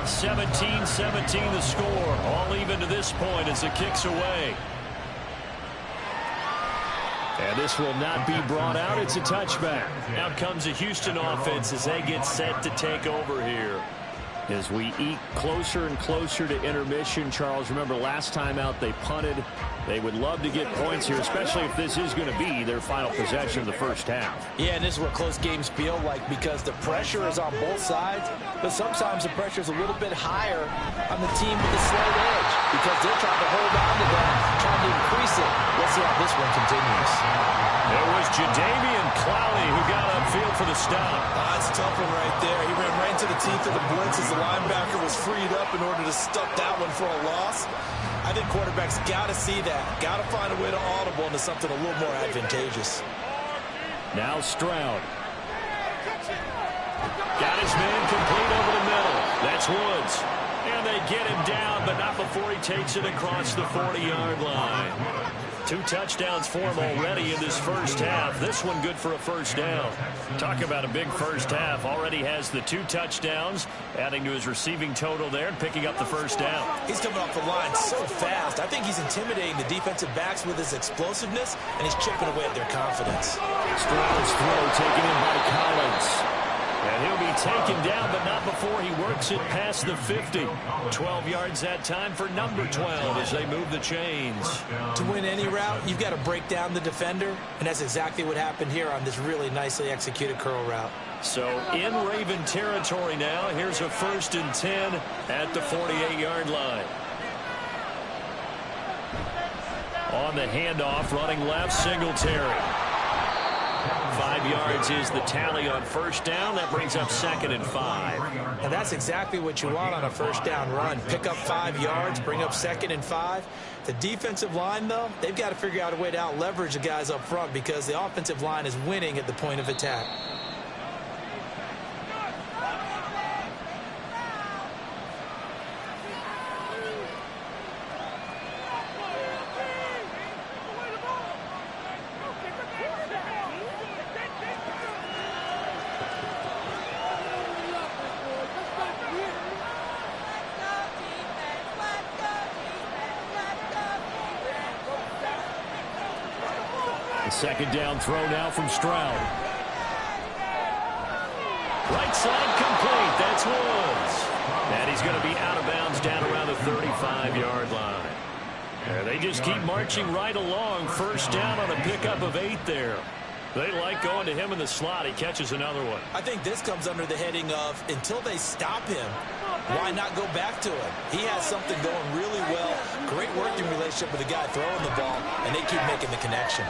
(17-17) the score. All even to this point as the kick's away. And this will not be brought out. It's a touchback. Out comes the Houston offense as they get set to take over here. As we eke closer and closer to intermission, Charles, remember last time out they punted. They would love to get points here, especially if this is going to be their final possession of the first half. Yeah, and this is what close games feel like because the pressure is on both sides, but sometimes the pressure is a little bit higher on the team with the slight edge because they're trying to hold on to that, trying to increase it. Let's see how this one continues. It was Jadeveon Clowney who got upfield for the stop. That's a tough one right there. He ran right into the teeth of the blitz as the linebacker was freed up in order to stuff that one for a loss. I think quarterbacks got to see that. Got to find a way to audible into something a little more advantageous. Now Stroud. Got his man complete over the middle. That's Woods. And they get him down, but not before he takes it across the 40-yard line. 2 touchdowns for him already in this first half. This one good for a first down. Talk about a big first half. Already has the 2 touchdowns, adding to his receiving total there and picking up the first down. He's coming off the line so fast. I think he's intimidating the defensive backs with his explosiveness, and he's chipping away at their confidence. Stroud's throw taken in by Collins. And he'll be taken down, but not before he works it past the 50. 12 yards that time for number 12 as they move the chains. To win any route, you've got to break down the defender, and that's exactly what happened here on this really nicely executed curl route. So in Raven territory now. Here's a 1st and 10 at the 48-yard line. On the handoff, running left, Singletary. 5 yards is the tally on 1st down. That brings up 2nd and 5. And that's exactly what you want on a 1st down run. Pick up 5 yards, bring up 2nd and 5. The defensive line, though, they've got to figure out a way to out-leverage the guys up front because the offensive line is winning at the point of attack. Second down throw now from Stroud. Right side complete. That's Woods. And he's going to be out of bounds down around the 35-yard line. And they just keep marching right along. 1st down on a pickup of 8 there. They like going to him in the slot. He catches another one. I think this comes under the heading of until they stop him, why not go back to him? He has something going really well. Great working relationship with the guy throwing the ball, and they keep making the connection.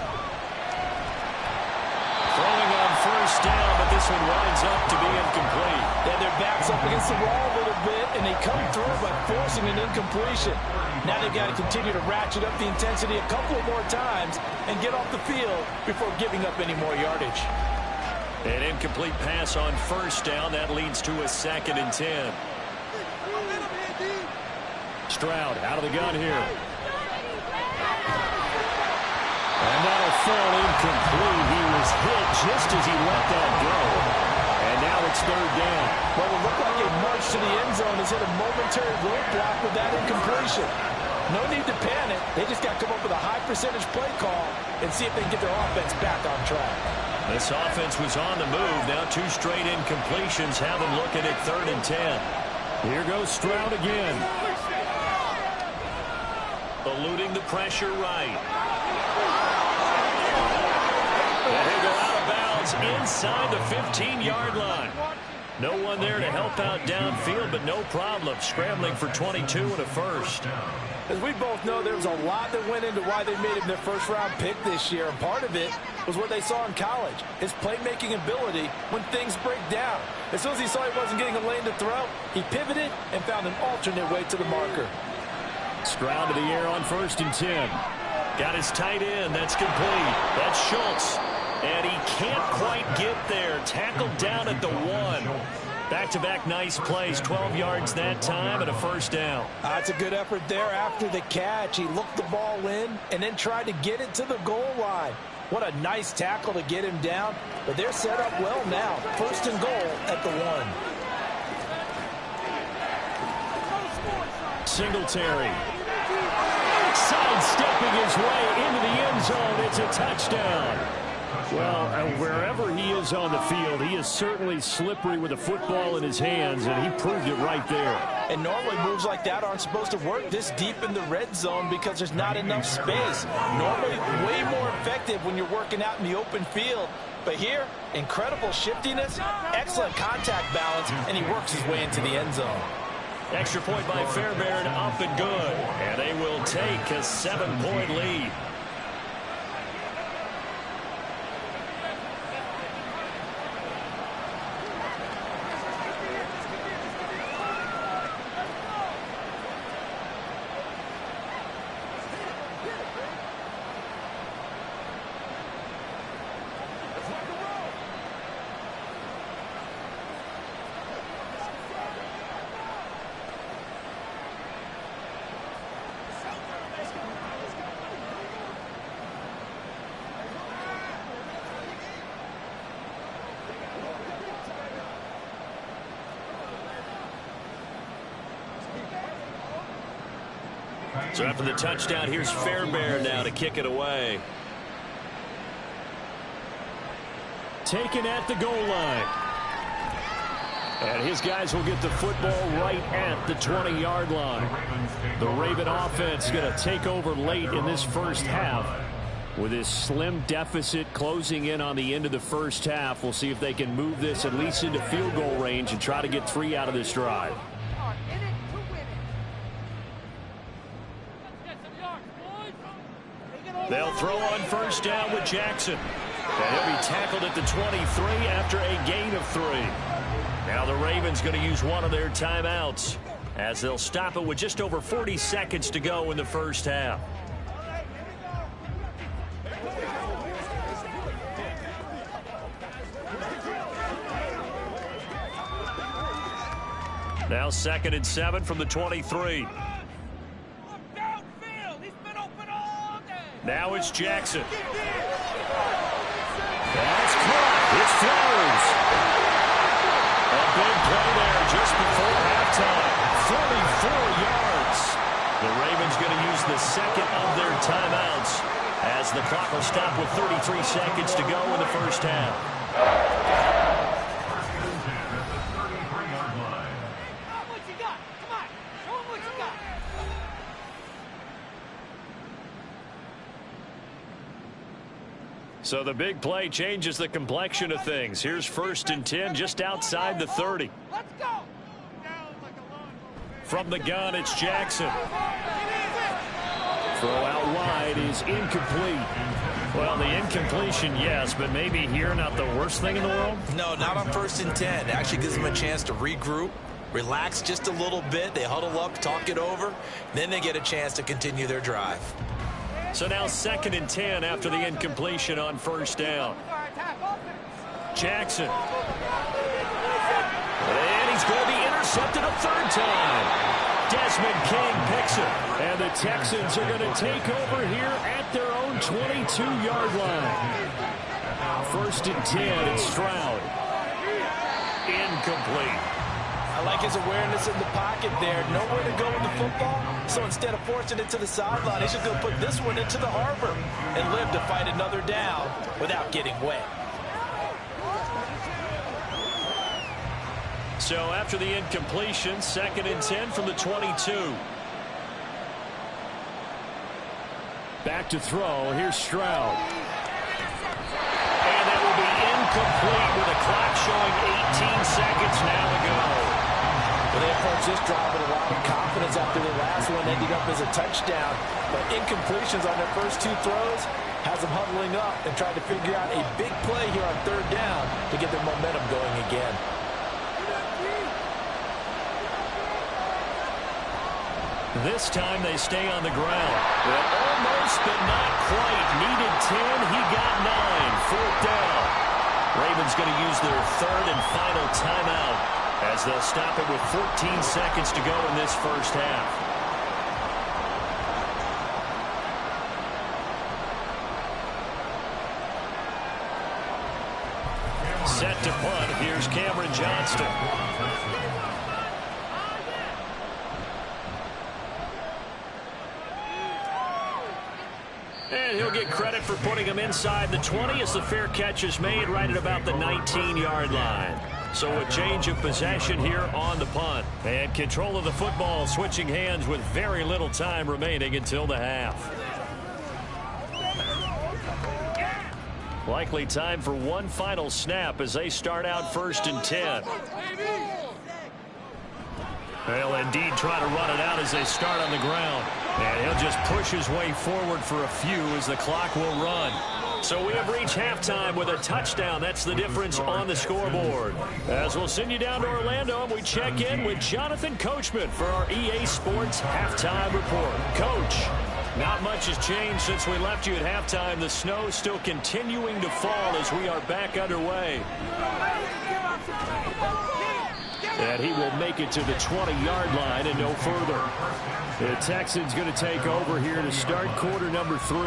Throwing on 1st down, but this one winds up to be incomplete. Yeah, their backs up against the wall a little bit, and they come through by forcing an incompletion. Now they've got to continue to ratchet up the intensity a couple of more times and get off the field before giving up any more yardage. An incomplete pass on 1st down. That leads to a 2nd and 10. Stroud out of the gun here. And that'll fall incomplete. He was hit just as he let that go. And now it's 3rd down. Well, it looked like a march to the end zone has hit a momentary roadblock with that incompletion. No need to panic. They just got to come up with a high percentage play call and see if they can get their offense back on track. This offense was on the move. Now 2 straight incompletions have them looking at 3rd and 10. Here goes Stroud again. Eluding the pressure right. And he'll go out of bounds inside the 15-yard line. No one there to help out downfield, but no problem. Scrambling for 22 and a 1st. As we both know, there was a lot that went into why they made him their first-round pick this year, and part of it was what they saw in college, his playmaking ability when things break down. As soon as he saw he wasn't getting a lane to throw, he pivoted and found an alternate way to the marker. Stroud to the air on 1st and 10. Got his tight end. That's complete. That's Schultz. And he can't quite get there. Tackled down at the 1. Back-to-back nice plays. 12 yards that time and a 1st down. That's a good effort there after the catch. He looked the ball in and then tried to get it to the goal line. What a nice tackle to get him down. But they're set up well now. 1st and goal at the 1. Singletary. Sidestepping his way into the end zone. It's a touchdown. Well, wherever he is on the field, he is certainly slippery with a football in his hands, and he proved it right there. And normally moves like that aren't supposed to work this deep in the red zone because there's not enough space. Normally way more effective when you're working out in the open field. But here, incredible shiftiness, excellent contact balance, and he works his way into the end zone. Extra point by Fairbairn, up and good. And they will take a 7-point lead. So after the touchdown, here's Fairbairn now to kick it away. Taken at the goal line. And his guys will get the football right at the 20-yard line. The Raven offense going to take over late in this first half. With this slim deficit closing in on the end of the first half, we'll see if they can move this at least into field goal range and try to get 3 out of this drive. They'll throw on first down with Jackson. And he'll be tackled at the 23 after a gain of 3. Now the Ravens going to use one of their timeouts as they'll stop it with just over 40 seconds to go in the first half. Now 2nd and 7 from the 23. Now it's Jackson. That's caught. It's Flowers. A big play there just before halftime. 44 yards. The Ravens going to use the second of their timeouts as the clock will stop with 33 seconds to go in the first half. So the big play changes the complexion of things. Here's 1st and 10 just outside the 30. Let's go. From the gun, it's Jackson. Throw out wide is incomplete. Well, the incompletion, yes, but maybe here not the worst thing in the world? No, not on 1st and 10. It actually gives them a chance to regroup, relax just a little bit. They huddle up, talk it over. Then they get a chance to continue their drive. So now 2nd and 10 after the incompletion on first down. Jackson. And he's going to be intercepted a 3rd time. Desmond King picks it. And the Texans are going to take over here at their own 22-yard line. 1st and 10, it's Stroud. Incomplete. I like his awareness in the pocket there. Nowhere to go with the football. So instead of forcing it to the sideline, he's just going to put this one into the harbor and live to fight another down without getting wet. So after the incompletion, 2nd and 10 from the 22. Back to throw. Here's Stroud. And that will be incomplete with the clock showing 18 seconds now to go. Well, they approached this drive with a lot of confidence after the last one ended up as a touchdown. But incompletions on their first 2 throws has them huddling up and trying to figure out a big play here on 3rd down to get their momentum going again. This time they stay on the ground. Well, almost, but not quite. Needed 10. He got 9. 4th down. Ravens going to use their 3rd and final timeout as they'll stop it with 14 seconds to go in this first half. Set to punt. Here's Cameron Johnston. And he'll get credit for putting him inside the 20 as the fair catch is made right at about the 19-yard line. So a change of possession here on the punt. And control of the football switching hands with very little time remaining until the half. Likely time for one final snap as they start out 1st and 10. They'll indeed try to run it out as they start on the ground. And he'll just push his way forward for a few as the clock will run. So we have reached halftime with a touchdown. That's the difference on the scoreboard. As we'll send you down to Orlando, and we check in with Jonathan Coachman for our EA Sports Halftime Report. Coach, not much has changed since we left you at halftime. The snow still continuing to fall as we are back underway. And he will make it to the 20-yard line and no further. The Texans going to take over here to start quarter number 3.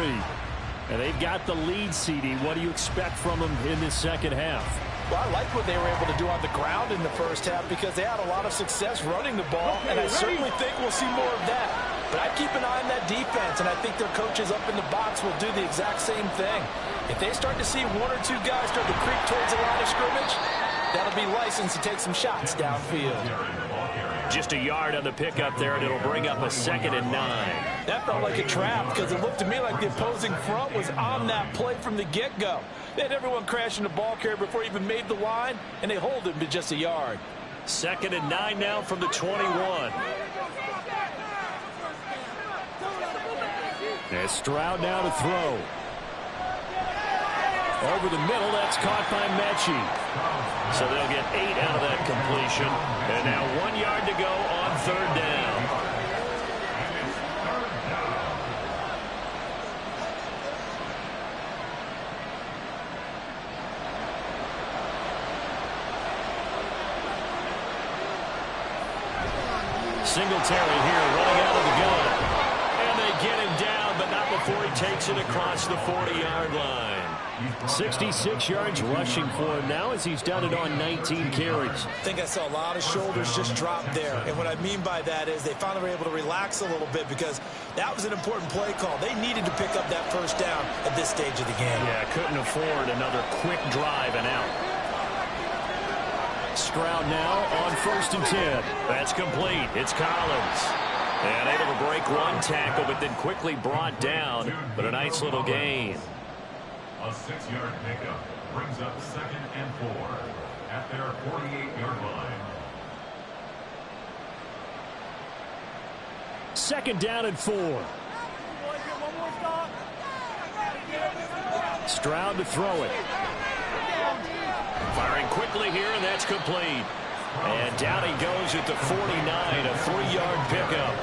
And they've got the lead, CD. What do you expect from them in this second half? Well, I like what they were able to do on the ground in the first half because they had a lot of success running the ball, and I certainly think we'll see more of that. But I keep an eye on that defense, and I think their coaches up in the box will do the exact same thing. If they start to see 1 or 2 guys start to creep towards the line of scrimmage, that'll be licensed to take some shots downfield. Just a yard on the pickup there, and it'll bring up a 2nd and 9. That felt like a trap because it looked to me like the opposing front was on that play from the get-go. They had everyone crashing the ball carrier before he even made the line, and they hold him to just a yard. 2nd and 9 now from the 21. And Stroud now to throw. Over the middle, that's caught by Mechie. So they'll get 8 out of that completion. And now 1 yard to go on 3rd down. Singletary here running out of the gun. And they get him down, but not before he takes it across the 40-yard line. 66 yards rushing for him now as he's done it on 19 carries. I think I saw a lot of shoulders just drop there. And what I mean by that is they finally were able to relax a little bit because that was an important play call. They needed to pick up that 1st down at this stage of the game. Yeah, couldn't afford another quick drive and out. Stroud now on 1st and 10. That's complete. It's Collins. And able to break 1 tackle, but then quickly brought down. But a nice little gain. A 6-yard pickup brings up 2nd and 4 at their 48-yard line. 2nd down and 4. Stroud to throw it. Firing quickly here, and that's complete. And down he goes at the 49, a 3-yard pickup.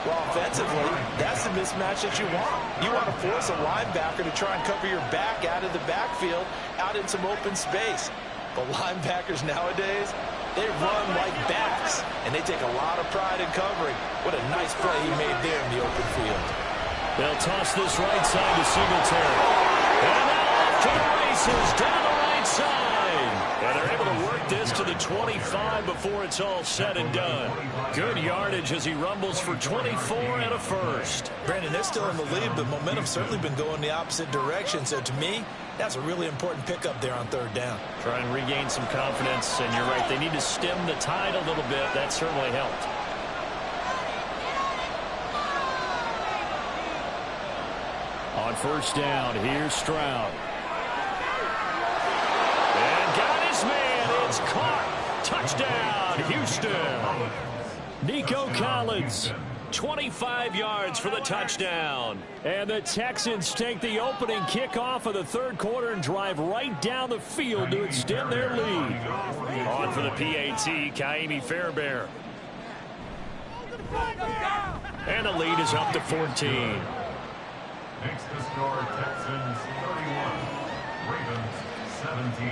Well, offensively, that's the mismatch that you want. You want to force a linebacker to try and cover your back out of the backfield, out in some open space. But linebackers nowadays, they run like backs, and they take a lot of pride in covering. What a nice play he made there in the open field. They'll toss this right side to Singletary. And now off to the races down the right side. And they're able to work this to the 25 before it's all said and done. Good yardage as he rumbles for 24 and a 1st. Brandon, they're still in the lead, but momentum's certainly been going the opposite direction. So to me, that's a really important pickup there on 3rd down. Try and regain some confidence, and you're right. They need to stem the tide a little bit. That certainly helped. On 1st down, here's Stroud. And got his man. It's caught. Touchdown, Houston. Nico Collins, 25 yards for the touchdown. And the Texans take the opening kickoff of the 3rd quarter and drive right down the field to extend their lead. On for the PAT, Kaimi Fairbairn. And the lead is up to 14. Makes the score Texans 31, Ravens 17.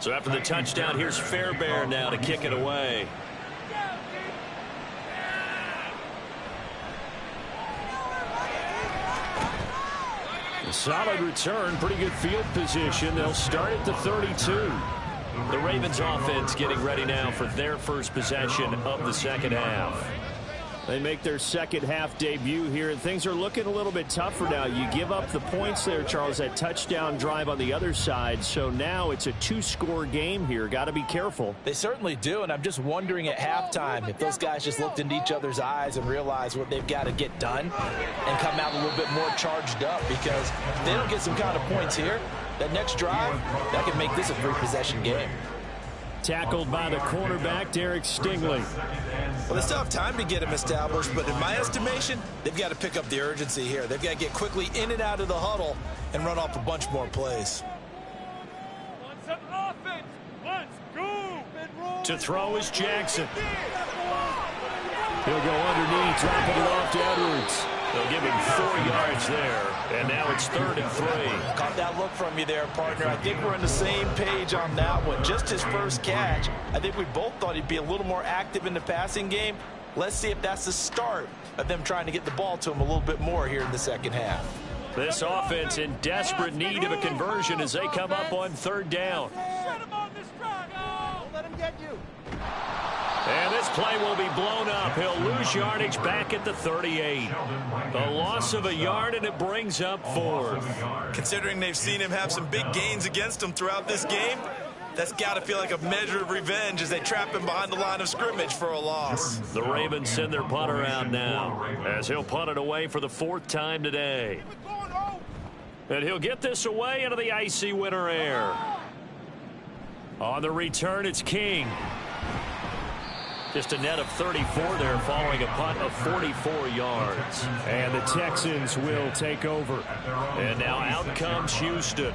So after the touchdown, here's Fairbairn now to kick it away. A solid return, pretty good field position. They'll start at the 32. The Ravens offense getting ready now for their first possession of the 2nd half. They make their 2nd half debut here, and things are looking a little bit tougher now. You give up the points there, Charles, that touchdown drive on the other side. So now it's a 2-score game here. Got to be careful. They certainly do, and I'm just wondering at halftime if those guys just looked into each other's eyes and realized what they've got to get done and come out a little bit more charged up, because if they don't get some kind of points here, that next drive, that could make this a 3-possession game. Tackled by the cornerback, Derek Stingley. Well, they still have time to get him established, but in my estimation, they've got to pick up the urgency here. They've got to get quickly in and out of the huddle and run off a bunch more plays. Want some offense? Let's go! To throw is Jackson. He'll go underneath, dropping it off to Edwards. They'll give him 4 yards there, and now it's 3rd and 3. Caught that look from you there, partner. I think we're on the same page on that one. Just his first catch. I think we both thought he'd be a little more active in the passing game. Let's see if that's the start of them trying to get the ball to him a little bit more here in the second half. This offense in desperate need of a conversion as they come up on 3rd down. Shut him on this drive. Don't let him get you. And this play will be blown up. He'll lose yardage back at the 38. The loss of a yard, and it brings up 4th. Considering they've seen him have some big gains against him throughout this game, that's got to feel like a measure of revenge as they trap him behind the line of scrimmage for a loss. The Ravens send their punter out now as he'll punt it away for the 4th time today. And he'll get this away into the icy winter air. On the return, it's King. Just a net of 34 there following a punt of 44 yards. And the Texans will take over. And now out comes Houston.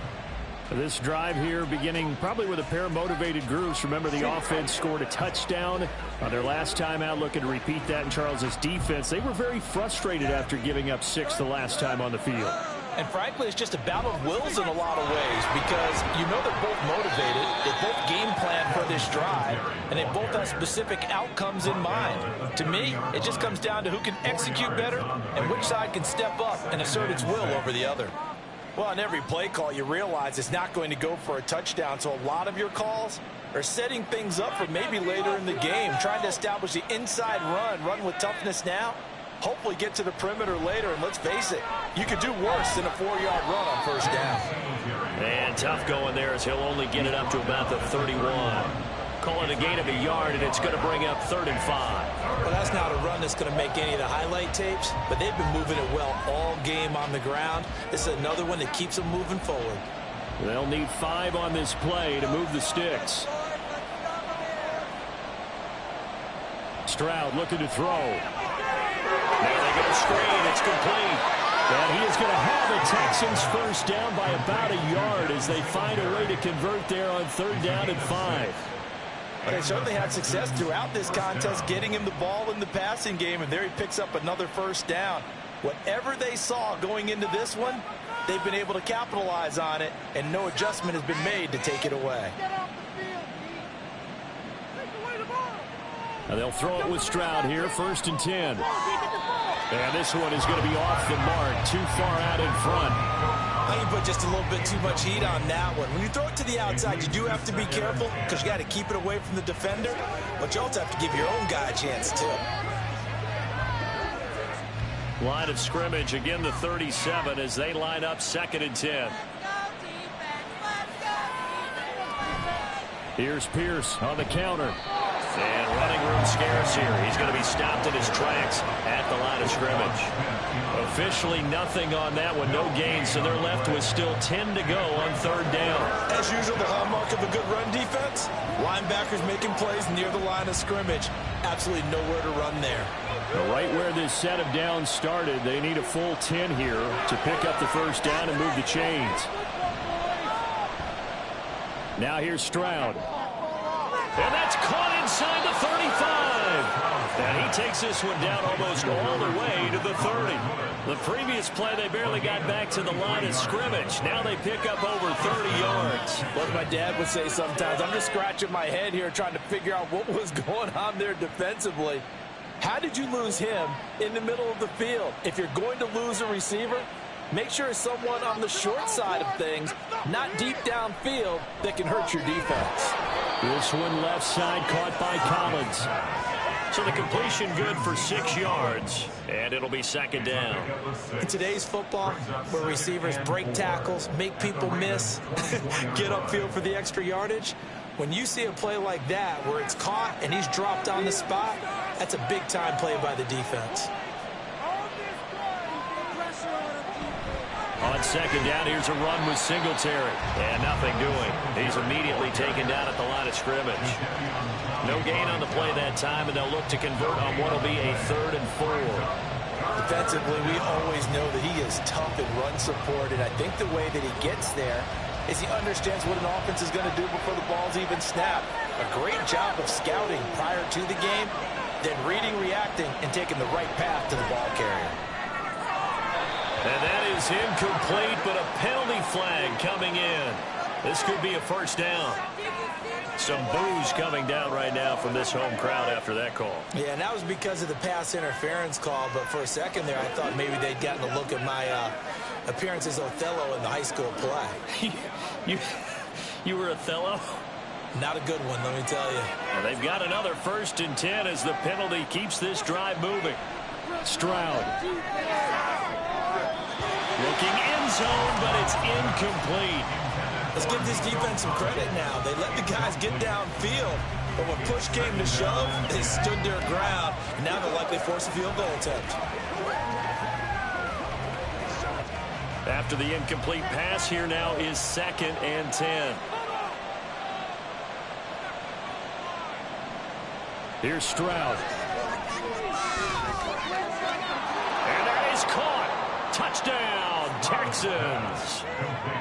This drive here beginning probably with a pair of motivated groups. Remember, the offense scored a touchdown on their last time out. Looking to repeat that in Charles's defense. They were very frustrated after giving up 6 the last time on the field. And frankly, it's just a battle of wills in a lot of ways because you know they're both motivated. They both game plan for this drive, and they both have specific outcomes in mind. To me, it just comes down to who can execute better and which side can step up and assert its will over the other. Well, on every play call, you realize it's not going to go for a touchdown, so a lot of your calls are setting things up for maybe later in the game, trying to establish the inside run with toughness now, hopefully get to the perimeter later, and let's face it, you could do worse than a 4-yard run on 1st down. And tough going there as he'll only get it up to about the 31. Call it a gain of a yard, and it's going to bring up 3rd and 5. Well, that's not a run that's going to make any of the highlight tapes, but they've been moving it well all game on the ground. This is another one that keeps them moving forward. They'll need 5 on this play to move the sticks. Stroud looking to throw. There they go, screen. It's complete. And he is going to have the Texans first down by about a yard as they find a way to convert there on 3rd down and 5. They certainly had success throughout this contest getting him the ball in the passing game, and there he picks up another 1st down. Whatever they saw going into this one, they've been able to capitalize on it, and no adjustment has been made to take it away. And they'll throw it with Stroud here, 1st and 10. And this one is going to be off the mark, too far out in front. I think you put just a little bit too much heat on that one. When you throw it to the outside, you do have to be careful because you got to keep it away from the defender, but you also have to give your own guy a chance too. Line of scrimmage, again the 37 as they line up 2nd and 10. Here's Pierce on the counter. And running room scarce here. He's going to be stopped in his tracks at the line of scrimmage. Officially nothing on that one, no gain, so they're left with still 10 to go on 3rd down. As usual, the hallmark of a good run defense, linebackers making plays near the line of scrimmage. Absolutely nowhere to run there. Right where this set of downs started, they need a full 10 here to pick up the 1st down and move the chains. Now here's Stroud. And that's caught inside the 35. And he takes this one down almost all the way to the 30. The previous play, they barely got back to the line of scrimmage. Now they pick up over 30 yards. What my dad would say sometimes, I'm just scratching my head here trying to figure out what was going on there defensively. How did you lose him in the middle of the field? If you're going to lose a receiver, make sure it's someone on the short side of things, not deep downfield, that can hurt your defense. This one left side caught by Collins. So the completion good for 6 yards, and it'll be 2nd down. In today's football, where receivers break tackles, make people miss, get upfield for the extra yardage, when you see a play like that where it's caught and he's dropped on the spot, that's a big-time play by the defense. On 2nd down, here's a run with Singletary. And nothing doing. He's immediately taken down at the line of scrimmage. No gain on the play that time, and they'll look to convert on what will be a 3rd and 4. Defensively, we always know that he is tough in run support, and I think the way that he gets there is he understands what an offense is going to do before the ball's even snapped. A great job of scouting prior to the game. then reading, reacting, and taking the right path to the ball carrier. And that is incomplete, but a penalty flag coming in. This could be a first down. Some boos coming down right now from this home crowd after that call. Yeah, and that was because of the pass interference call, but for a second there I thought maybe they'd gotten a look at my appearance as Othello in the high school play. You were Othello? Not a good one, let me tell you. Well, they've got another 1st and 10 as the penalty keeps this drive moving. Stroud. Looking end zone, but it's incomplete. Let's give this defense some credit now. They let the guys get downfield, but when push came to shove, they stood their ground, and now they'll likely force a field goal attempt. After the incomplete pass, here now is 2nd and 10. Here's Stroud. And that is caught. Touchdown, Texans.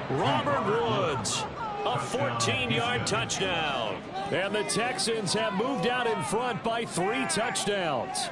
Robert Woods, a 14-yard touchdown. And the Texans have moved out in front by 3 touchdowns.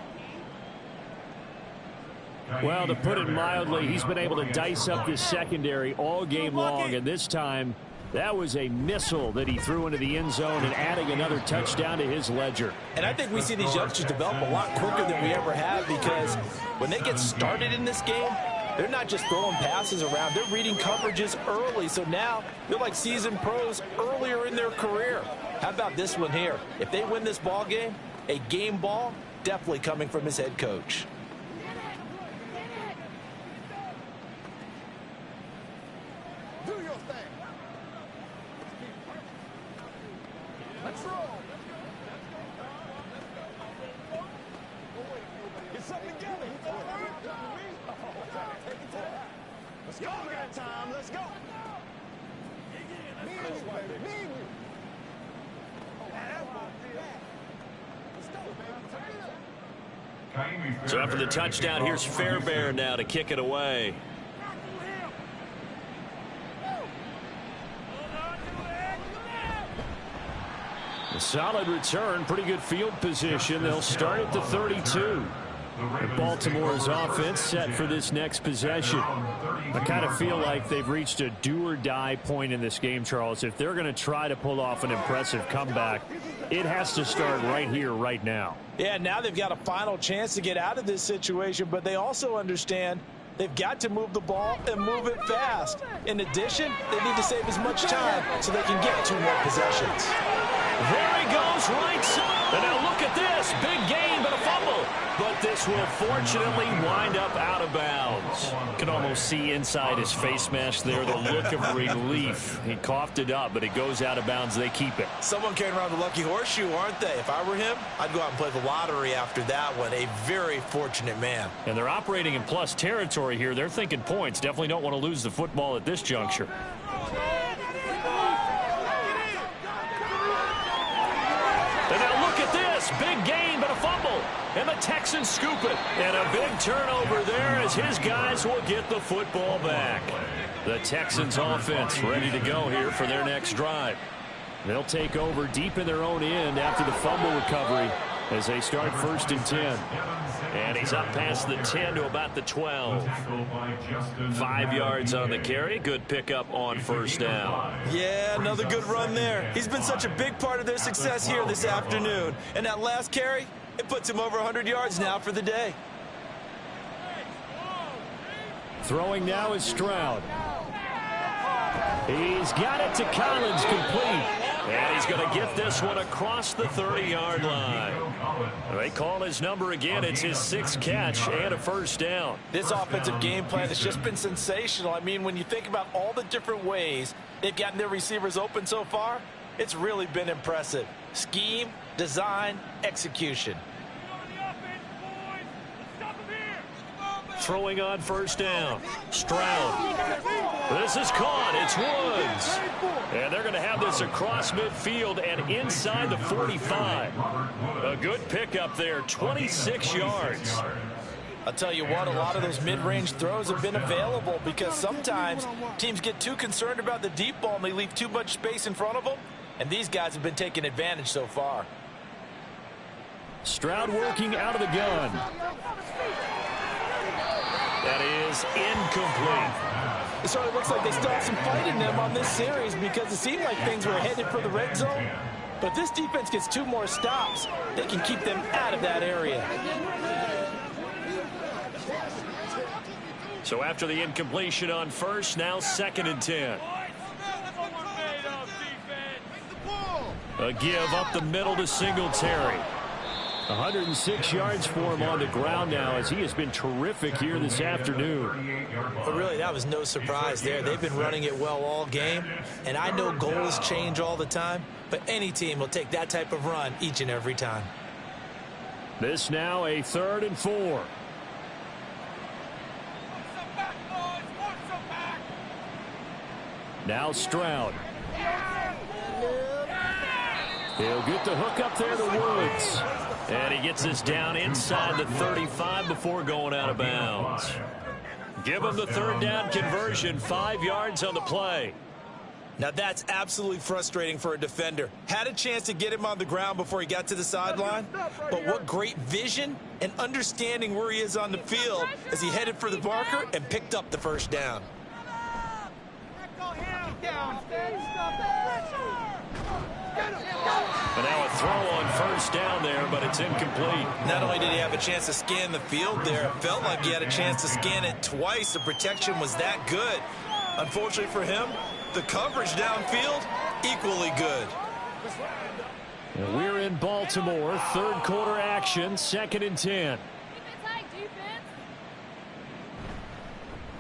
Well, to put it mildly, he's been able to dice up this secondary all game long, and this time that was a missile that he threw into the end zone and adding another touchdown to his ledger. And I think we see these youngsters develop a lot quicker than we ever have, because when they get started in this game, they're not just throwing passes around. They're reading coverages early. So now they're like seasoned pros earlier in their career. How about this one here? If they win this ball game, a game ball definitely coming from his head coach. Do your thing. Let's roll. Get something together. Let's go that time. Let's go. Me and you, baby. Me and you. So after the touchdown, here's Fairbairn now to kick it away. A solid return, pretty good field position. They'll start at the 32. And Baltimore's offense set for this next possession. I kind of feel like they've reached a do-or-die point in this game, Charles. If they're going to try to pull off an impressive comeback, it has to start right here, right now. Yeah, now they've got a final chance to get out of this situation, but they also understand they've got to move the ball and move it fast. In addition, they need to save as much time so they can get 2 more possessions. There he goes, right side. And now look at this. Big gain, but a fumble. But this will fortunately wind up out of bounds. You can almost see inside his face mask there the look of relief. He coughed it up, but it goes out of bounds. They keep it. Someone carrying around the lucky horseshoe, aren't they? If I were him, I'd go out and play the lottery after that one. A very fortunate man. And they're operating in plus territory here. They're thinking points. Definitely don't want to lose the football at this juncture. And now look at this. Big gain, but a fumble. And the Texans scoop it. And a big turnover there as his guys will get the football back. The Texans offense ready to go here for their next drive. They'll take over deep in their own end after the fumble recovery as they start 1st and 10. And he's up past the 10 to about the 12. 5 yards on the carry. Good pickup on 1st down. Yeah, another good run there. He's been such a big part of their success here this afternoon. And that last carry, it puts him over 100 yards now for the day. Throwing now is Stroud. He's got it to Collins, complete. And he's going to get this one across the 30-yard line. They call his number again. It's his 6th catch and a 1st down. This offensive game plan has just been sensational. I mean, when you think about all the different ways they've gotten their receivers open so far, it's really been impressive. Scheme, design, execution. Throwing on 1st down. Stroud. This is caught. It's Woods. And they're going to have this across midfield and inside the 45. A good pickup there, 26 yards. I'll tell you what, a lot of those mid-range throws have been available because sometimes teams get too concerned about the deep ball and they leave too much space in front of them. And these guys have been taking advantage so far. Stroud working out of the gun. That is incomplete. It certainly looks like they still have some fight in them on this series because it seemed like things were headed for the red zone. But if this defense gets 2 more stops, they can keep them out of that area. So after the incompletion on first, now 2nd and 10. A give up the middle to Singletary. 106 yards for him on the ground now as he has been terrific here this afternoon. But really, that was no surprise there. They've been running it well all game. And I know goals change all the time, but any team will take that type of run each and every time. This now a 3rd and 4. Now Stroud. He'll get the hook up there to Woods. And he gets this down inside the 35 before going out of bounds. Give him the 3rd down conversion, 5 yards on the play. Now that's absolutely frustrating for a defender. Had a chance to get him on the ground before he got to the sideline, but what great vision and understanding where he is on the field as he headed for the marker and picked up the 1st down. And now a throw on 1st down there, but it's incomplete. Not only did he have a chance to scan the field there, it felt like he had a chance to scan it twice. The protection was that good. Unfortunately for him, the coverage downfield, equally good. And we're in Baltimore, 3rd quarter action, 2nd and 10.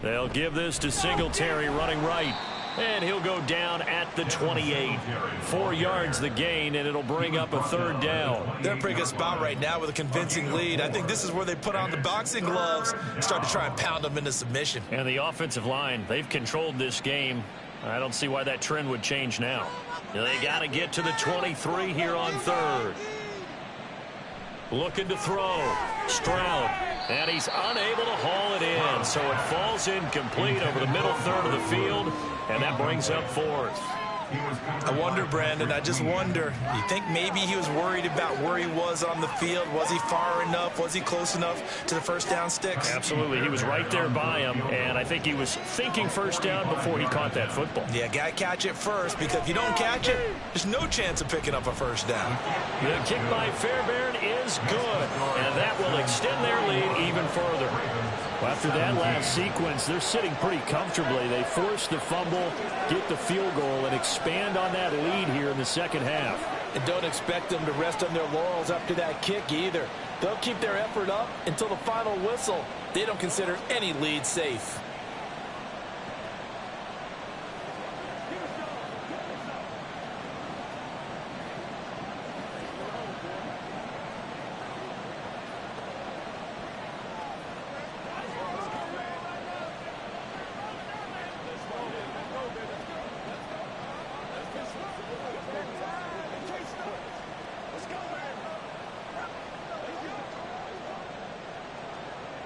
They'll give this to Singletary running right. And he'll go down at the 28. 4 yards the gain, and it'll bring up a 3rd down. They're in a pretty good spot right now with a convincing lead. I think this is where they put on the boxing gloves and start to try and pound them into submission. And the offensive line, they've controlled this game. I don't see why that trend would change now. They got to get to the 23 here on 3rd. Looking to throw. Stroud. And he's unable to haul it in. So it falls incomplete over the middle 3rd of the field. And that brings up 4th. I wonder, Brandon, I just wonder, you think maybe he was worried about where he was on the field? Was he far enough? Was he close enough to the 1st down sticks? Absolutely. He was right there by him, and I think he was thinking 1st down before he caught that football. Yeah, got to catch it first, because if you don't catch it, there's no chance of picking up a 1st down. The kick by Fairbairn is good, and that will extend their lead even further. Well, after that last sequence, they're sitting pretty comfortably. They force the fumble, get the field goal, and expand on that lead here in the 2nd half. And don't expect them to rest on their laurels after that kick either. They'll keep their effort up until the final whistle. They don't consider any lead safe.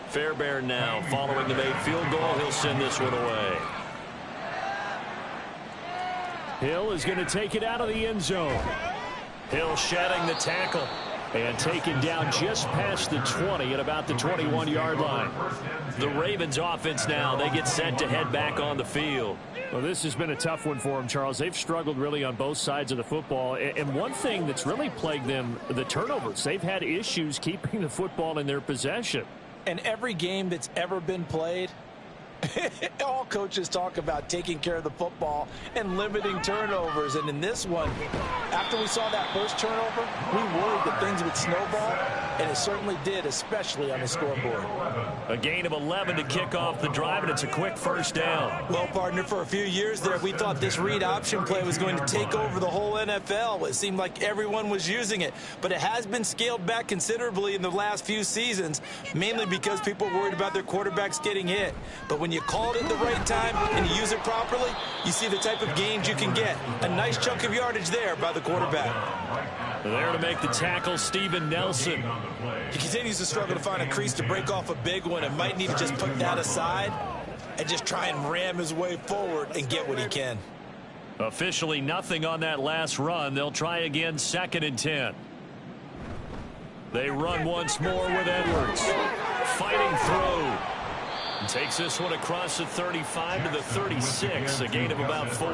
Fairbairn now following the made field goal. He'll send this one away. Hill is going to take it out of the end zone. Hill shedding the tackle and taken down just past the 20 at about the 21-yard line. The Ravens offense now, they get set to head back on the field. Well, this has been a tough one for them, Charles. They've struggled really on both sides of the football. And one thing that's really plagued them, the turnovers. They've had issues keeping the football in their possession. And every game that's ever been played, all coaches talk about taking care of the football and limiting turnovers. And in this one, after we saw that 1st turnover, we worried that things would snowball, and it certainly did, especially on the scoreboard. A gain of 11 to kick off the drive, and it's a quick 1st down. Well, partner, for a few years there, we thought this read option play was going to take over the whole NFL. It seemed like everyone was using it, but it has been scaled back considerably in the last few seasons, mainly because people are worried about their quarterbacks getting hit. But when you call it at the right time and you use it properly, you see the type of gains you can get. A nice chunk of yardage there by the quarterback. There to make the tackle, Steven Nelson. He continues to struggle to find a crease to break off a big one and might need to just put that aside and just try and ram his way forward and get what he can. Officially nothing on that last run. They'll try again, 2nd and 10. They run once more with Edwards. Fighting through. Takes this one across the 35 to the 36, a gain of about 4.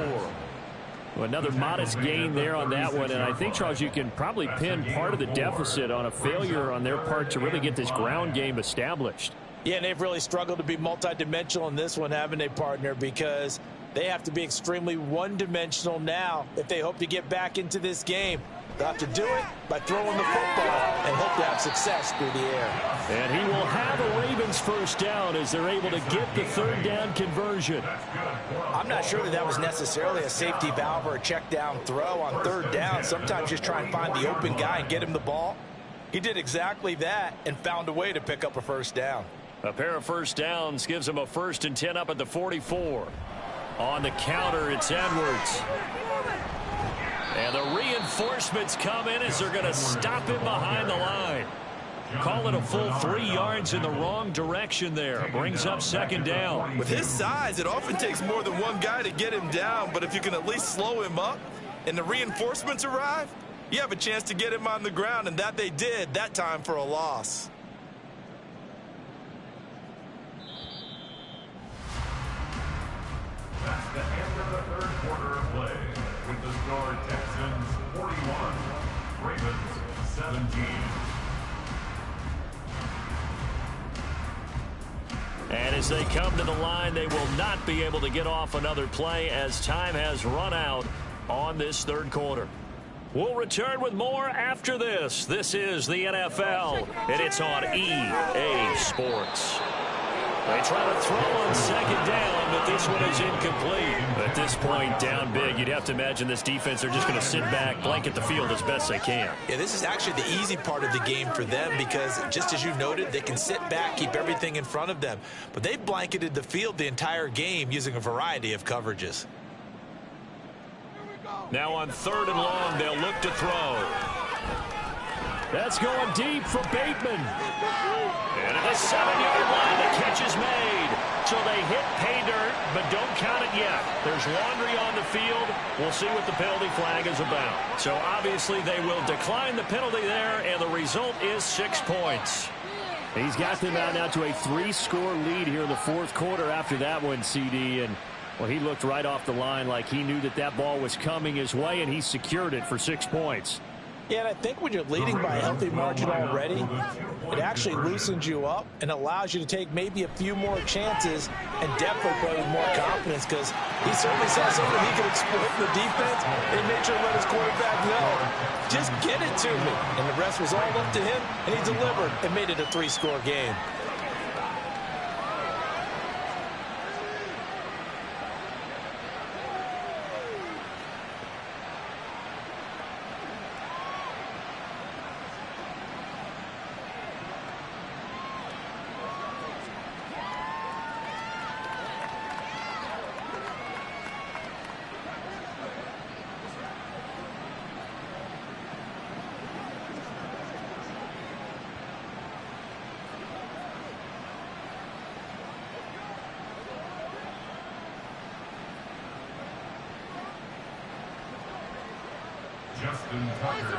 Well, another modest gain there on that one, and I think, Charles, you can probably pin part of the deficit on a failure on their part to really get this ground game established. Yeah, and they've really struggled to be multidimensional in this one, haven't they, partner? Because they have to be extremely one-dimensional now if they hope to get back into this game. They'll have to do it by throwing the football and hope to have success through the air. And he will have a Ravens first down as they're able to get the third down conversion. I'm not sure that was necessarily a safety valve or a check down throw on third down. Sometimes just try and find the open guy and get him the ball. He did exactly that and found a way to pick up a first down. A pair of first downs gives him a 1st and 10 up at the 44. On the counter, it's Edwards. And the reinforcements come in as they're going to stop him behind the line. Call it a full 3 yards in the wrong direction there. Brings up 2nd down. With his size, it often takes more than one guy to get him down, but if you can at least slow him up and the reinforcements arrive, you have a chance to get him on the ground, and that they did, that time for a loss. That's the end of the third quarter of play, with the score Texans 41, Ravens 17. And as they come to the line, they will not be able to get off another play as time has run out on this third quarter. We'll return with more after this. This is the NFL, and it's on EA Sports. They try to throw on 2nd down, but this one is incomplete. At this point, down big, you'd have to imagine this defense, they're just going to sit back, blanket the field as best they can. Yeah, this is actually the easy part of the game for them because, just as you noted, they can sit back, keep everything in front of them. But they've blanketed the field the entire game using a variety of coverages. Now on 3rd and long, they'll look to throw. That's going deep for Bateman. And at the 7-yard line, the catch is made. So they hit pay dirt, but don't count it yet. There's laundry on the field. We'll see what the penalty flag is about. So obviously they will decline the penalty there, and the result is 6 points. He's got them out now to a 3-score lead here in the 4th quarter after that one, CD. And, well, he looked right off the line like he knew that that ball was coming his way, and he secured it for 6 points. Yeah, and I think when you're leading by a healthy margin already, it actually loosens you up and allows you to take maybe a few more chances and definitely play with more confidence because he certainly saw something he could exploit in the defense and he made sure to let his quarterback know, just get it to me. And the rest was all up to him, and he delivered and made it a 3-score game.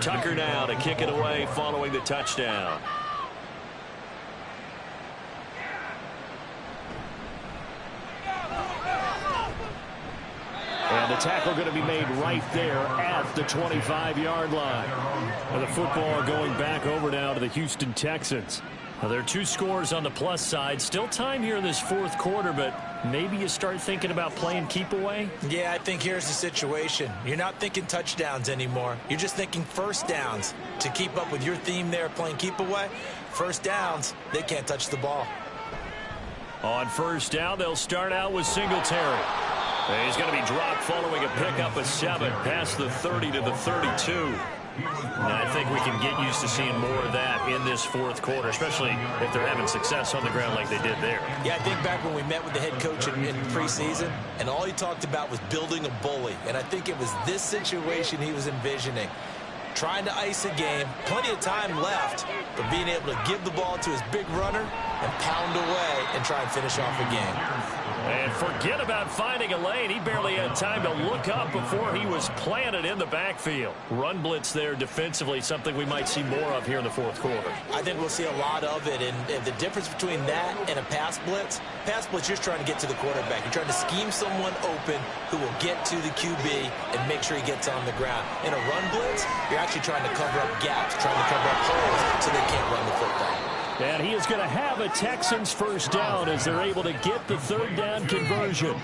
Tucker now to kick it away following the touchdown. And the tackle going to be made right there at the 25-yard line. And the football going back over now to the Houston Texans. Well, there are 2 scores on the plus side. Still time here in this 4th quarter, but maybe you start thinking about playing keep away? Yeah, I think here's the situation. You're not thinking touchdowns anymore. You're just thinking first downs. To keep up with your theme there, playing keep away, first downs, they can't touch the ball. On 1st down, they'll start out with Singletary. He's going to be dropped following a pickup of 7 past the 30 to the 32. And I think we can get used to seeing more of that in this 4th quarter, especially if they're having success on the ground like they did there. Yeah, I think back when we met with the head coach in preseason, and all he talked about was building a bully. And I think it was this situation he was envisioning. Trying to ice a game, plenty of time left, but being able to give the ball to his big runner and pound away and try and finish off a game. And forget about finding a lane. He barely had time to look up before he was planted in the backfield. Run blitz there defensively, something we might see more of here in the fourth quarter. I think we'll see a lot of it. And the difference between that and a pass blitz, you're trying to get to the quarterback. You're trying to scheme someone open who will get to the QB and make sure he gets on the ground. In a run blitz, you're actually trying to cover up gaps, trying to cover up holes so they can't run the football. And he is going to have a Texans first down as they're able to get the third down conversion.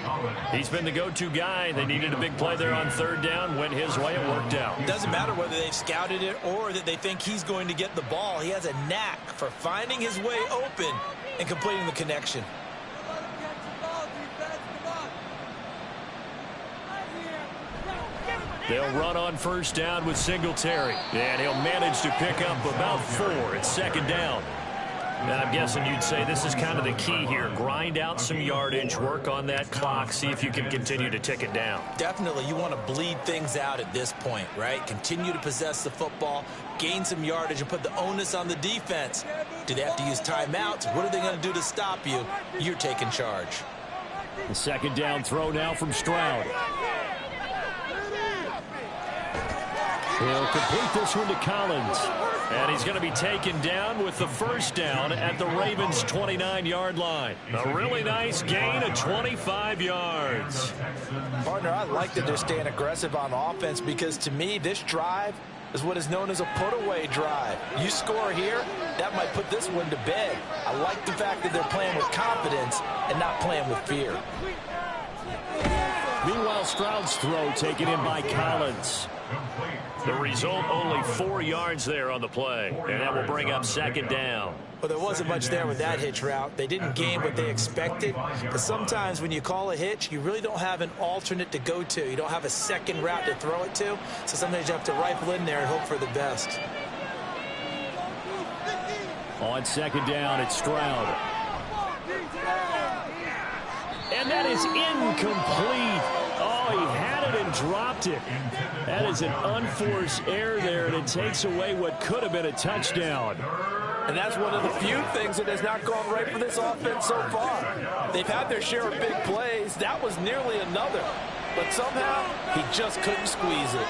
He's been the go-to guy. They needed a big play there on third down. Went his way. It worked out. It doesn't matter whether they've scouted it or that they think he's going to get the ball. He has a knack for finding his way open and completing the connection. They'll run on first down with Singletary. And he'll manage to pick up about 4. It's second down. And I'm guessing you'd say this is kind of the key here. Grind out some yardage, work on that clock, see if you can continue to tick it down. Definitely. You want to bleed things out at this point, right? Continue to possess the football, gain some yardage, and put the onus on the defense. Do they have to use timeouts? What are they going to do to stop you? You're taking charge. The second down throw now from Stroud. He'll complete this one to Collins. And he's going to be taken down with the first down at the Ravens' 29-yard line. A really nice gain of 25 yards. Partner, I like that they're staying aggressive on offense because, to me, this drive is what is known as a put-away drive. You score here, that might put this one to bed. I like the fact that they're playing with confidence and not playing with fear. Meanwhile, Stroud's throw taken in by Collins. The result, only 4 yards there on the play, and that will bring up second down. Well, there wasn't much there with that hitch route. They didn't gain what they expected, but sometimes when you call a hitch, you really don't have an alternate to go to. You don't have a second route to throw it to, so sometimes you have to rifle in there and hope for the best. On second down, it's Stroud. And that is incomplete. Oh, he had it and dropped it. That is an unforced error there, and it takes away what could have been a touchdown. And that's one of the few things that has not gone right for this offense so far. They've had their share of big plays. That was nearly another. But somehow, he just couldn't squeeze it.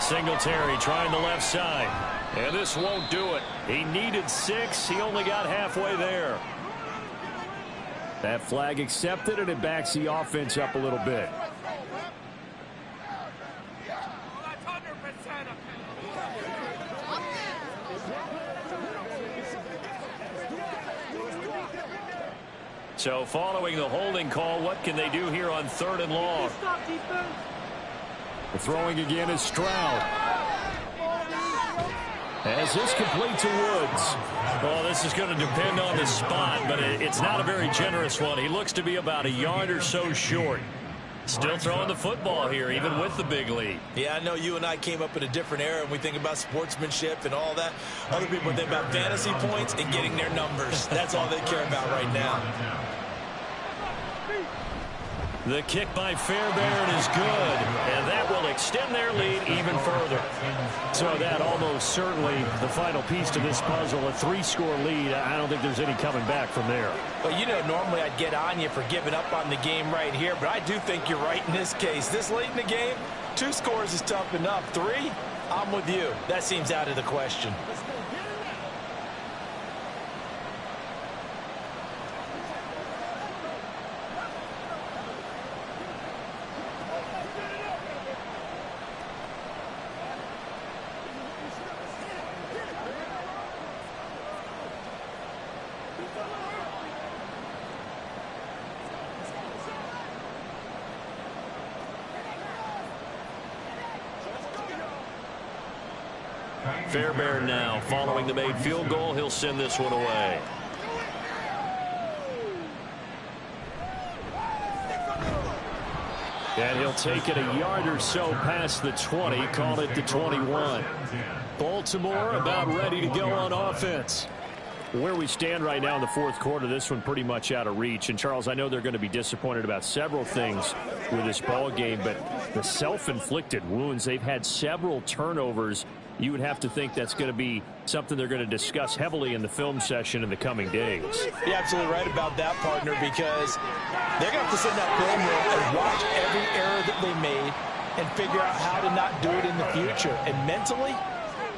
Singletary trying the left side. And this won't do it. He needed 6. He only got halfway there. That flag accepted, and it backs the offense up a little bit. So following the holding call, what can they do here on third and long? The throwing again is Stroud. As this complete to Woods. Well, this is going to depend on the spot, but it's not a very generous one. He looks to be about a yard or so short. Still throwing the football here, even with the big lead. Yeah, I know you and I came up in a different era, and we think about sportsmanship and all that. Other people think about fantasy points and getting their numbers. That's all they care about right now. The kick by Fairbairn is good, and that will extend their lead even further. So that almost certainly the final piece to this puzzle, a 3-score lead. I don't think there's any coming back from there. Well, you know, normally I'd get on you for giving up on the game right here, but I do think you're right in this case. This late in the game, 2 scores is tough enough. 3, I'm with you. That seems out of the question. Fairbairn now following the made field goal. He'll send this one away. And he'll take it a yard or so past the 20, call it the 21. Baltimore about ready to go on offense. Where we stand right now in the fourth quarter, this one pretty much out of reach. And, Charles, I know they're going to be disappointed about several things with this ball game, but the self-inflicted wounds, they've had several turnovers you would have to think that's going to be something they're going to discuss heavily in the film session in the coming days. You're absolutely right about that, partner, because they're going to have to sit in that film room and watch every error that they made and figure out how to not do it in the future. And mentally,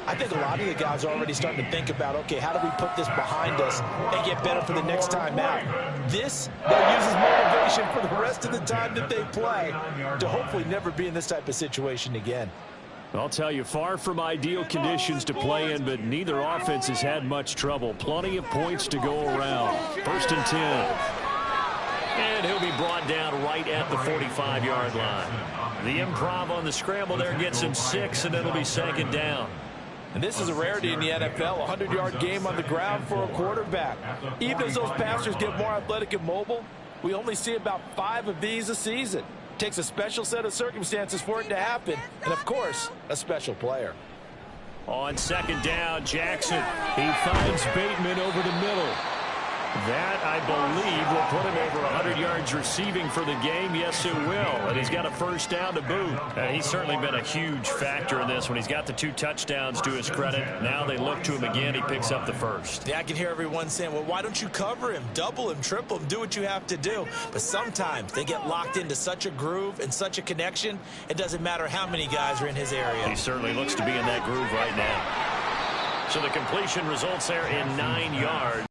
I think a lot of the guys are already starting to think about, okay, how do we put this behind us and get better for the next time out? This, they'll use as motivation for the rest of the time that they play to hopefully never be in this type of situation again. I'll tell you, far from ideal conditions to play in, but neither offense has had much trouble. Plenty of points to go around. 1st and 10. And he'll be brought down right at the 45-yard line. The improv on the scramble there gets him 6, and it'll be 2nd down. And this is a rarity in the NFL, a 100-yard game on the ground for a quarterback. Even as those passers get more athletic and mobile, we only see about 5 of these a season. Takes a special set of circumstances for it to happen, and of course, a special player. On 2nd down, Jackson. He finds Bateman over the middle. That, I believe, will put him over 100 yards receiving for the game. Yes, it will. And he's got a 1st down to boot. He's certainly been a huge factor in this when he's got the 2 touchdowns to his credit. Now they look to him again. He picks up the 1st. Yeah, I can hear everyone saying, well, why don't you cover him, double him, triple him, do what you have to do. But sometimes they get locked into such a groove and such a connection, it doesn't matter how many guys are in his area. He certainly looks to be in that groove right now. So the completion results there in 9 yards.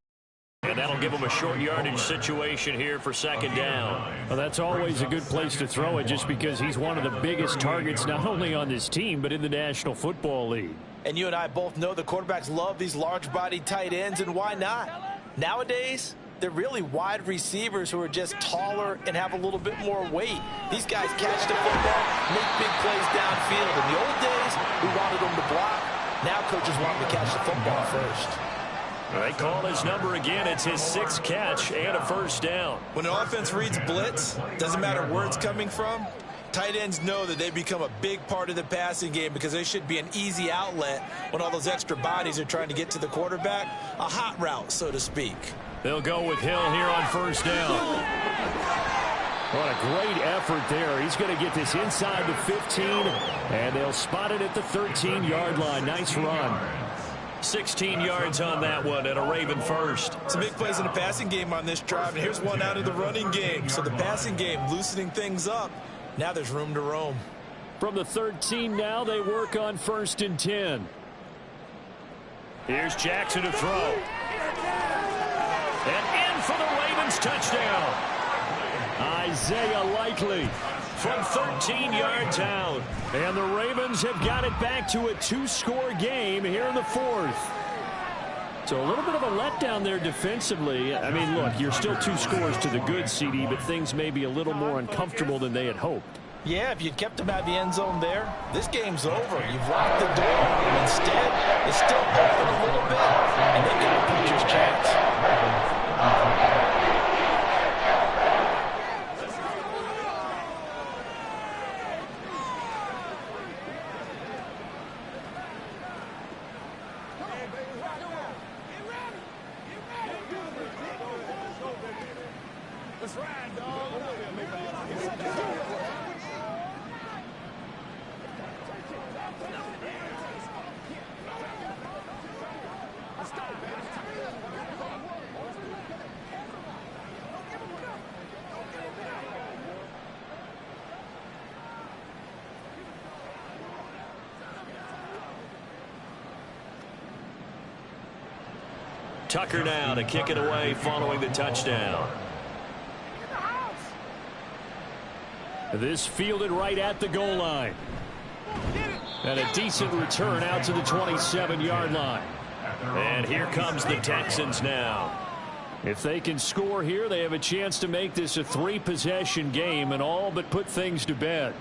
And that'll give him a short yardage situation here for 2nd down. Well, that's always a good place to throw it just because he's one of the biggest targets not only on this team but in the National Football League. And you and I both know the quarterbacks love these large-bodied tight ends, and why not? Nowadays, they're really wide receivers who are just taller and have a little bit more weight. These guys catch the football, make big plays downfield. In the old days, we wanted them to block. Now coaches want them to catch the football first. They call his number again. It's his 6th catch and a 1st down. When an offense reads blitz, doesn't matter where it's coming from, tight ends know that they become a big part of the passing game because they should be an easy outlet when all those extra bodies are trying to get to the quarterback. A hot route, so to speak. They'll go with Hill here on 1st down. What a great effort there. He's going to get this inside the 15, and they'll spot it at the 13-yard line. Nice run. 16 yards on that one and a Raven 1st. Some big plays in the passing game on this drive, and here's one out of the running game. So the passing game loosening things up. Now there's room to roam. From the 13 now, they work on 1st and 10. Here's Jackson to throw. And in for the Ravens touchdown. Isaiah Likely from 13 yards out. And the Ravens have got it back to a 2-score game here in the 4th. So a little bit of a letdown there defensively. I mean, look, you're still 2 scores to the good, CD, but things may be a little more uncomfortable than they had hoped. Yeah, if you'd kept them out of the end zone there, this game's over. You've locked the door. Instead, it's still open a little bit, and they got a pitcher's chance. Tucker now to kick it away following the touchdown. This fielded right at the goal line. And a decent return out to the 27-yard line. And here comes the Texans now. If they can score here, they have a chance to make this a 3-possession game and all but put things to bed.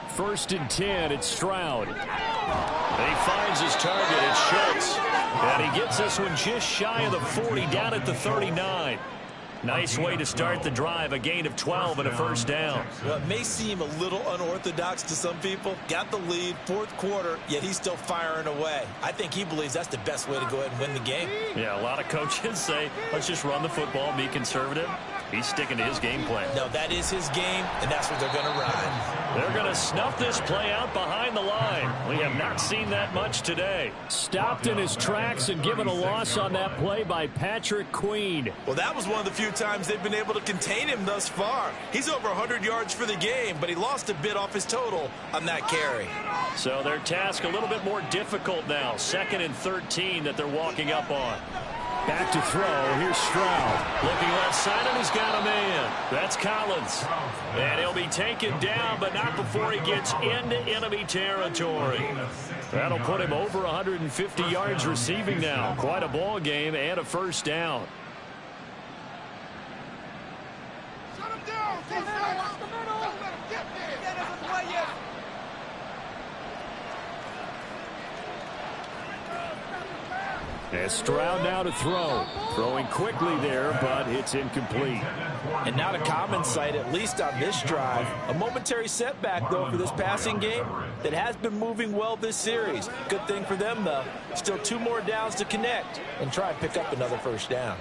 First and 10, it's Stroud. And he finds his target, it's Schultz. And he gets this one just shy of the 40, down at the 39. Nice way to start the drive, a gain of 12 and a first down. Well, it may seem a little unorthodox to some people. Got the lead, fourth quarter, yet he's still firing away. I think he believes that's the best way to go ahead and win the game. Yeah, a lot of coaches say, let's just run the football, be conservative. He's sticking to his game plan. No, that is his game, and that's what they're going to ride. They're going to snuff this play out behind the line. We have not seen that much today. Stopped in his tracks and given a loss on that play by Patrick Queen. Well, that was one of the few times they've been able to contain him thus far. He's over 100 yards for the game, but he lost a bit off his total on that carry. So their task a little bit more difficult now. 2nd and 13 that they're walking up on. Back to throw. Here's Stroud. Looking left side, and he's got a man. That's Collins. And he'll be taken down, but not before he gets into enemy territory. That'll put him over 150 yards receiving now. Quite a ball game and a first down. Shut him down. Don't let him get there. And Stroud now to throw. Throwing quickly there, but it's incomplete. And not a common sight, at least on this drive. A momentary setback, though, for this passing game that has been moving well this series. Good thing for them, though. Still 2 more downs to connect and try and pick up another first down.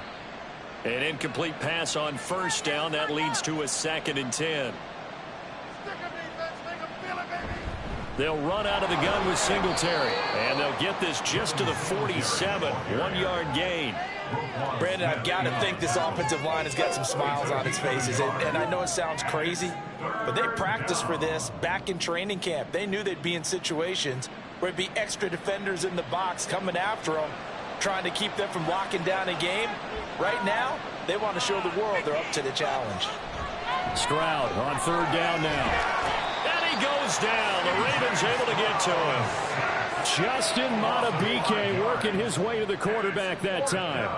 An incomplete pass on first down. That leads to a 2nd and 10. They'll run out of the gun with Singletary. And they'll get this just to the 47. 1-yard gain. Brandon, I've got to think this offensive line has got some smiles on its faces. And I know it sounds crazy, but they practiced for this back in training camp. They knew they'd be in situations where it'd be extra defenders in the box coming after them, trying to keep them from locking down a game. Right now, they want to show the world they're up to the challenge. Stroud on 3rd down now. Goes down. The Ravens able to get to him. Justin Madubuike working his way to the quarterback that time.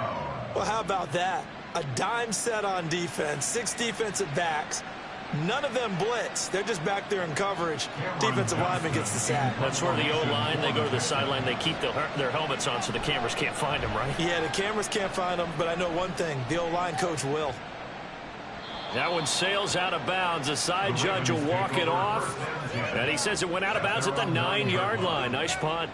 Well, how about that? A dime set on defense, 6 defensive backs. None of them blitz. They're just back there in coverage. Defensive lineman gets the sack. That's where the O-line, they go to the sideline, they keep their helmets on so the cameras can't find them, right? Yeah, the cameras can't find them, but I know one thing. The O-line coach will. That one sails out of bounds. The side judge will walk it off. And he says it went out of bounds at the 9-yard line. Nice punt.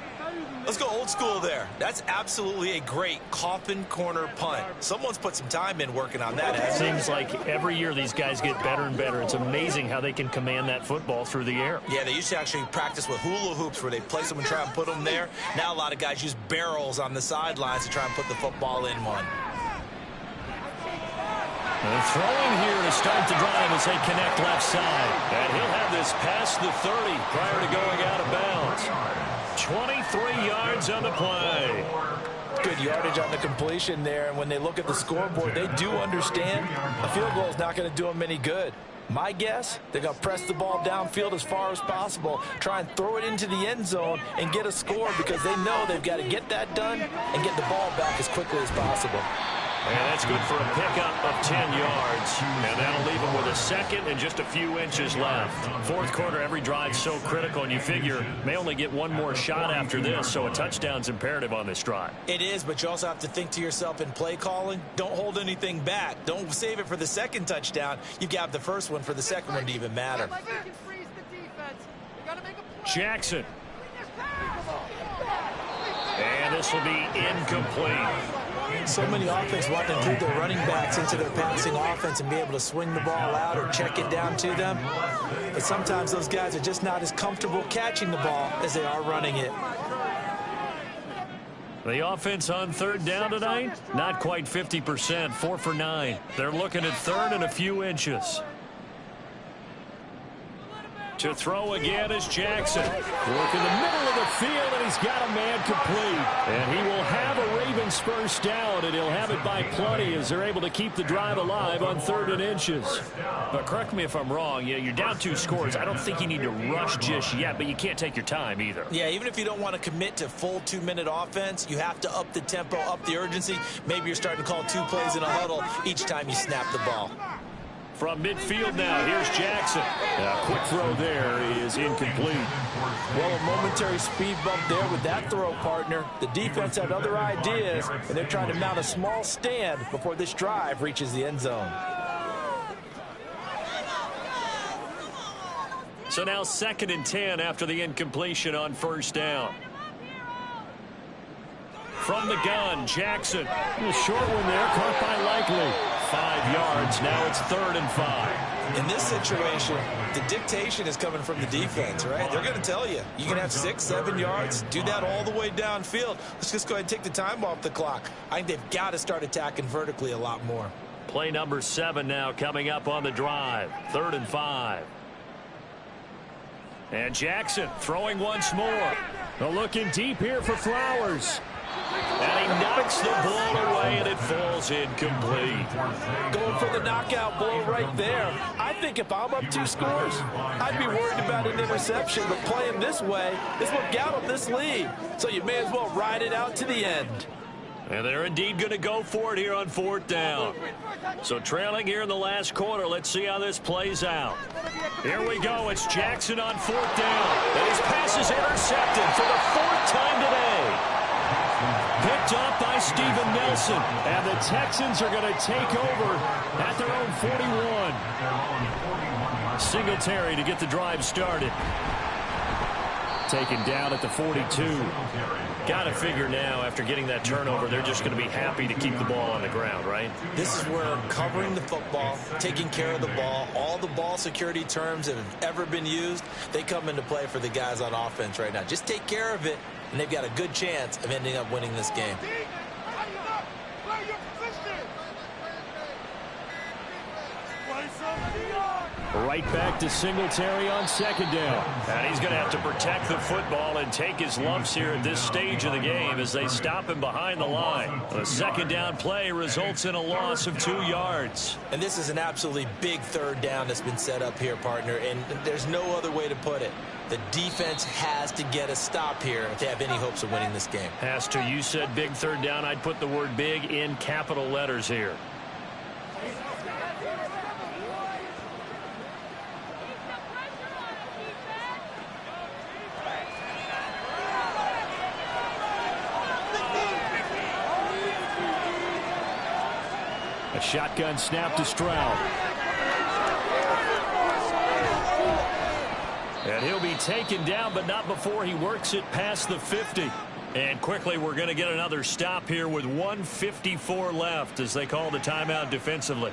Let's go old school there. That's absolutely a great coffin corner punt. Someone's put some time in working on that. It seems like every year these guys get better and better. It's amazing how they can command that football through the air. Yeah, they used to actually practice with hula hoops where they place them and try and put them there. Now a lot of guys use barrels on the sidelines to try and put the football in one. And throwing here to start the drive as they connect left side. And he'll have this past the 30 prior to going out of bounds. 23 yards on the play. Good yardage on the completion there. And when they look at the scoreboard, they do understand a field goal is not going to do them any good. My guess, they're going to press the ball downfield as far as possible, try and throw it into the end zone and get a score because they know they've got to get that done and get the ball back as quickly as possible. And that's good for a pickup of 10 yards. And that'll leave them with a 2nd and just a few inches left. Fourth quarter, every drive's so critical, and you figure may only get one more shot after this, so a touchdown's imperative on this drive. It is, but you also have to think to yourself in play calling, don't hold anything back. Don't save it for the 2nd touchdown. You've got the first one for the 2nd one to even matter. Jackson. And this will be incomplete. So many offense want to include their running backs into their passing offense and be able to swing the ball out or check it down to them. But sometimes those guys are just not as comfortable catching the ball as they are running it. The offense on 3rd down tonight, not quite 50%, 4 for 9. They're looking at 3rd and a few inches. To throw again is Jackson. Work in the middle of the field, and he's got a man complete. And he will have a Ravens first down, and he'll have it by plenty as they're able to keep the drive alive on 3rd and inches. But correct me if I'm wrong. Yeah, you're down 2 scores. I don't think you need to rush just yet, but you can't take your time either. Yeah, even if you don't want to commit to full 2-minute offense, you have to up the tempo, up the urgency. Maybe you're starting to call 2 plays in a huddle each time you snap the ball. From midfield now, here's Jackson. A quick throw there is incomplete. Well, a momentary speed bump there with that throw, partner. The defense had other ideas, and they're trying to mount a small stand before this drive reaches the end zone. So now 2nd and 10 after the incompletion on first down. From the gun, Jackson. A short one there, caught by Likely. 5 yards. Now it's 3rd and 5. In this situation, the dictation is coming from the defense, right? They're going to tell you, you can have 6, 7 yards, do that all the way downfield. Let's just go ahead and take the time off the clock. I think they've got to start attacking vertically a lot more. Play number 7 now coming up on the drive. 3rd and 5. And Jackson throwing once more. Looking deep here for Flowers. And he knocks the ball away, and it falls incomplete. Going for the knockout blow right there. I think if I'm up 2 scores, I'd be worried about an interception. But playing this way is what got them this lead. So you may as well ride it out to the end. And they're indeed going to go for it here on 4th down. So trailing here in the last quarter. Let's see how this plays out. Here we go. It's Jackson on 4th down. And his pass is intercepted for the 4th time today. Picked up by Steven Nelson. And the Texans are going to take over at their own 41. Singletary to get the drive started. Taken down at the 42. Got to figure now, after getting that turnover, they're just going to be happy to keep the ball on the ground, right? This is where covering the football, taking care of the ball, all the ball security terms that have ever been used, they come into play for the guys on offense right now. Just take care of it, and they've got a good chance of ending up winning this game. Play your position. Play somebody on. Right back to Singletary on 2nd down. And he's going to have to protect the football and take his lumps here at this stage of the game as they stop him behind the line. The 2nd down play results in a loss of 2 yards. And this is an absolutely big 3rd down that's been set up here, partner, and there's no other way to put it. The defense has to get a stop here if they have any hopes of winning this game. Has to. You said big 3rd down. I'd put the word big in capital letters here. A shotgun snap to Stroud. And he'll be taken down, but not before he works it past the 50. And quickly, we're going to get another stop here with 1:54 left as they call the timeout defensively.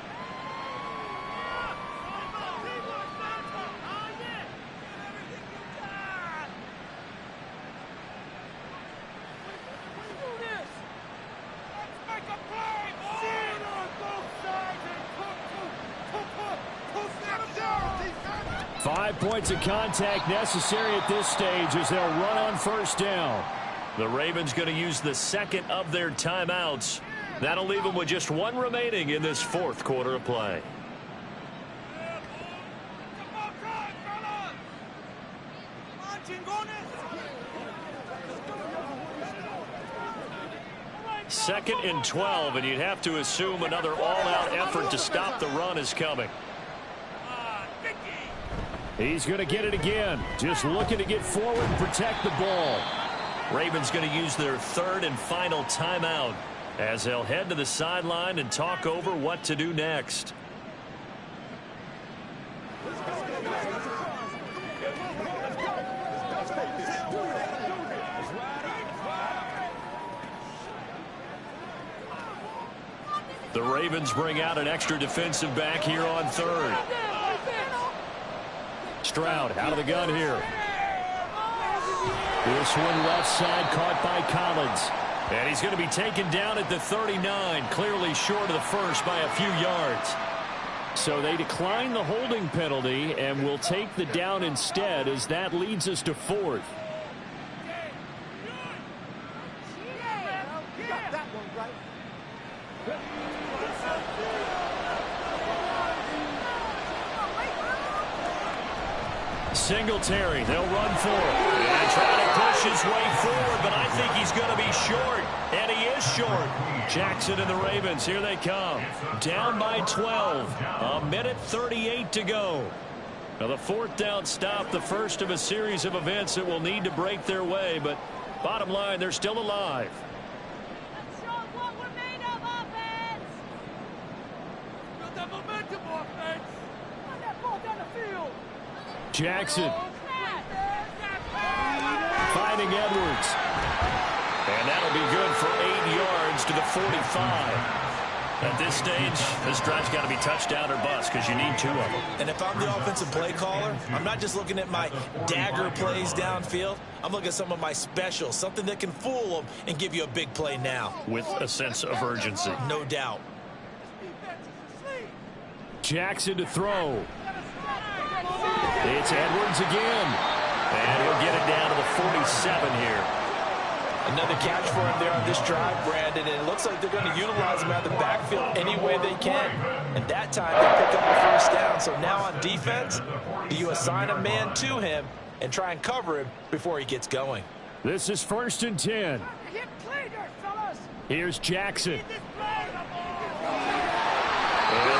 Make a play. See it on both sides and snap down, defense. 5 points of contact necessary at this stage as they'll run on 1st down. The Ravens going to use the 2nd of their timeouts. That'll leave them with just 1 remaining in this 4th quarter of play. Second and 12, and you'd have to assume another all-out effort to stop the run is coming. He's going to get it again. Just looking to get forward and protect the ball. Ravens going to use their 3rd and final timeout as they'll head to the sideline and talk over what to do next. The Ravens bring out an extra defensive back here on 3rd. Stroud out of the gun here. This one left side caught by Collins. And he's going to be taken down at the 39, clearly short of the first by a few yards. So they decline the holding penalty and will take the down instead as that leads us to 4th. Singletary. They'll run for it. And trying to push his way forward, but I think he's going to be short. And he is short. Jackson and the Ravens, here they come. Down by 12. A minute 38 to go. Now the fourth down stop, the first of a series of events that will need to break their way. But bottom line, they're still alive. Let's show what we're made of, offense. Got that momentum, offense. Run that ball down the field. Jackson. Finding Edwards. And that'll be good for 8 yards to the 45. At this stage, this drive's got to be touchdown or bust because you need 2 of them. And if I'm the offensive play caller, I'm not just looking at my dagger plays downfield. I'm looking at some of my specials, something that can fool them and give you a big play now. With a sense of urgency. No doubt. Jackson to throw. It's Edwards again. And he'll get it down to the 47 here. Another catch for him there on this drive, Brandon, and it looks like they're going to utilize him out of the backfield any way they can. And that time they pick up a first down. So now on defense, do you assign a man to him and try and cover him before he gets going? This is 1st and 10. Here's Jackson. And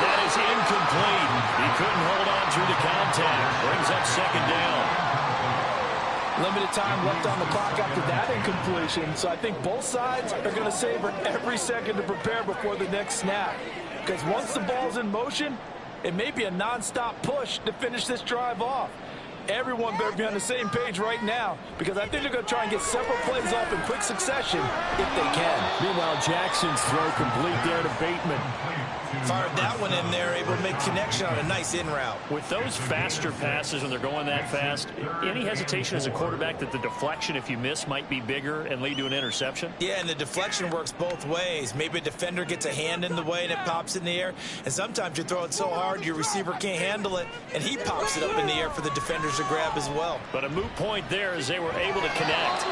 that is incomplete. He couldn't hold on through the contact. Brings up 2nd down. Limited time left on the clock after that incompletion, so I think both sides are going to savor every second to prepare before the next snap. Because once the ball's in motion, it may be a non-stop push to finish this drive off. Everyone better be on the same page right now, because I think they're going to try and get several plays off in quick succession if they can. Meanwhile, Jackson's throw complete there to Bateman. Fired that one in there, able to make connection on a nice in route. With those faster passes, when they're going that fast, any hesitation as a quarterback that the deflection, if you miss, might be bigger and lead to an interception? Yeah, and the deflection works both ways. Maybe a defender gets a hand in the way and it pops in the air. And sometimes you throw it so hard your receiver can't handle it, and he pops it up in the air for the defenders to grab as well. But a moot point there as they were able to connect.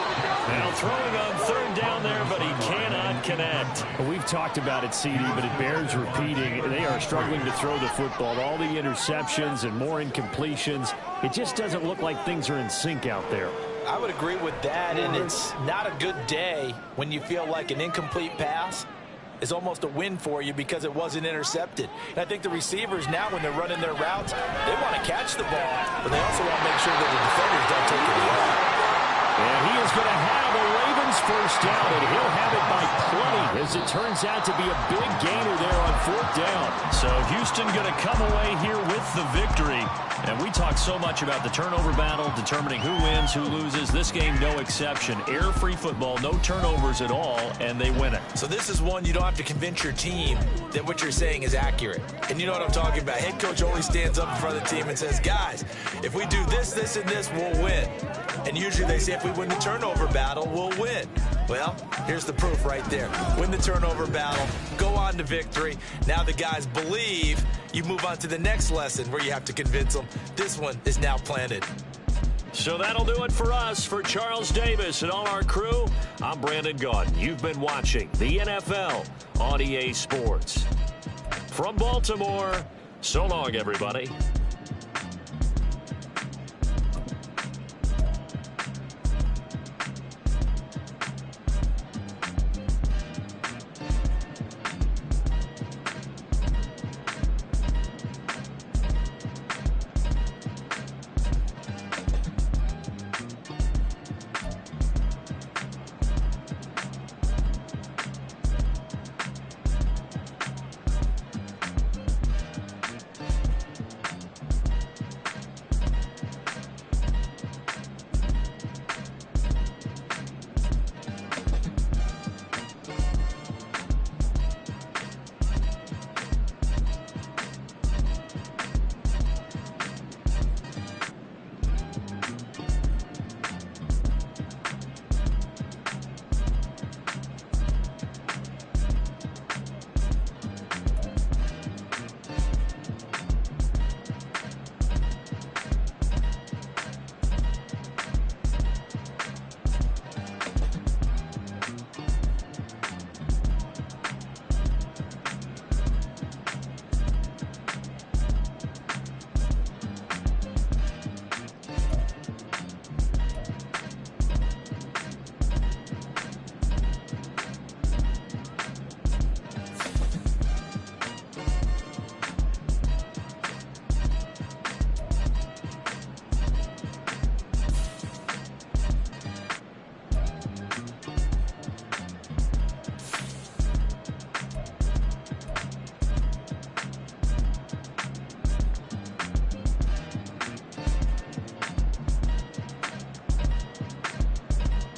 Now throwing on 3rd down there, but he cannot connect. Well, we've talked about it, CD, but it bears repeating. They are struggling to throw the football. All the interceptions and more incompletions. It just doesn't look like things are in sync out there. I would agree with that, and it's not a good day when you feel like an incomplete pass is almost a win for you because it wasn't intercepted. And I think the receivers now, when they're running their routes, they want to catch the ball, but they also want to make sure that the defenders don't take it away. And he is going to have a Ravens first down, and he'll have it by plenty, as it turns out to be a big gainer there on 4th down. So Houston going to come away here with the victory. And we talk so much about the turnover battle, determining who wins, who loses. This game, no exception. Error-free football, no turnovers at all, and they win it. So this is one you don't have to convince your team that what you're saying is accurate. And you know what I'm talking about. Head coach only stands up in front of the team and says, guys, if we do this, this, and this, we'll win. And usually they say if we win the turnover battle, we'll win. Well, here's the proof right there. Win the turnover battle, go on to victory. Now the guys believe. You move on to the next lesson where you have to convince them. This one is now planted. So that'll do it for us. For Charles Davis and all our crew, I'm Brandon Gaudin. You've been watching the NFL on EA Sports. From Baltimore, so long, everybody.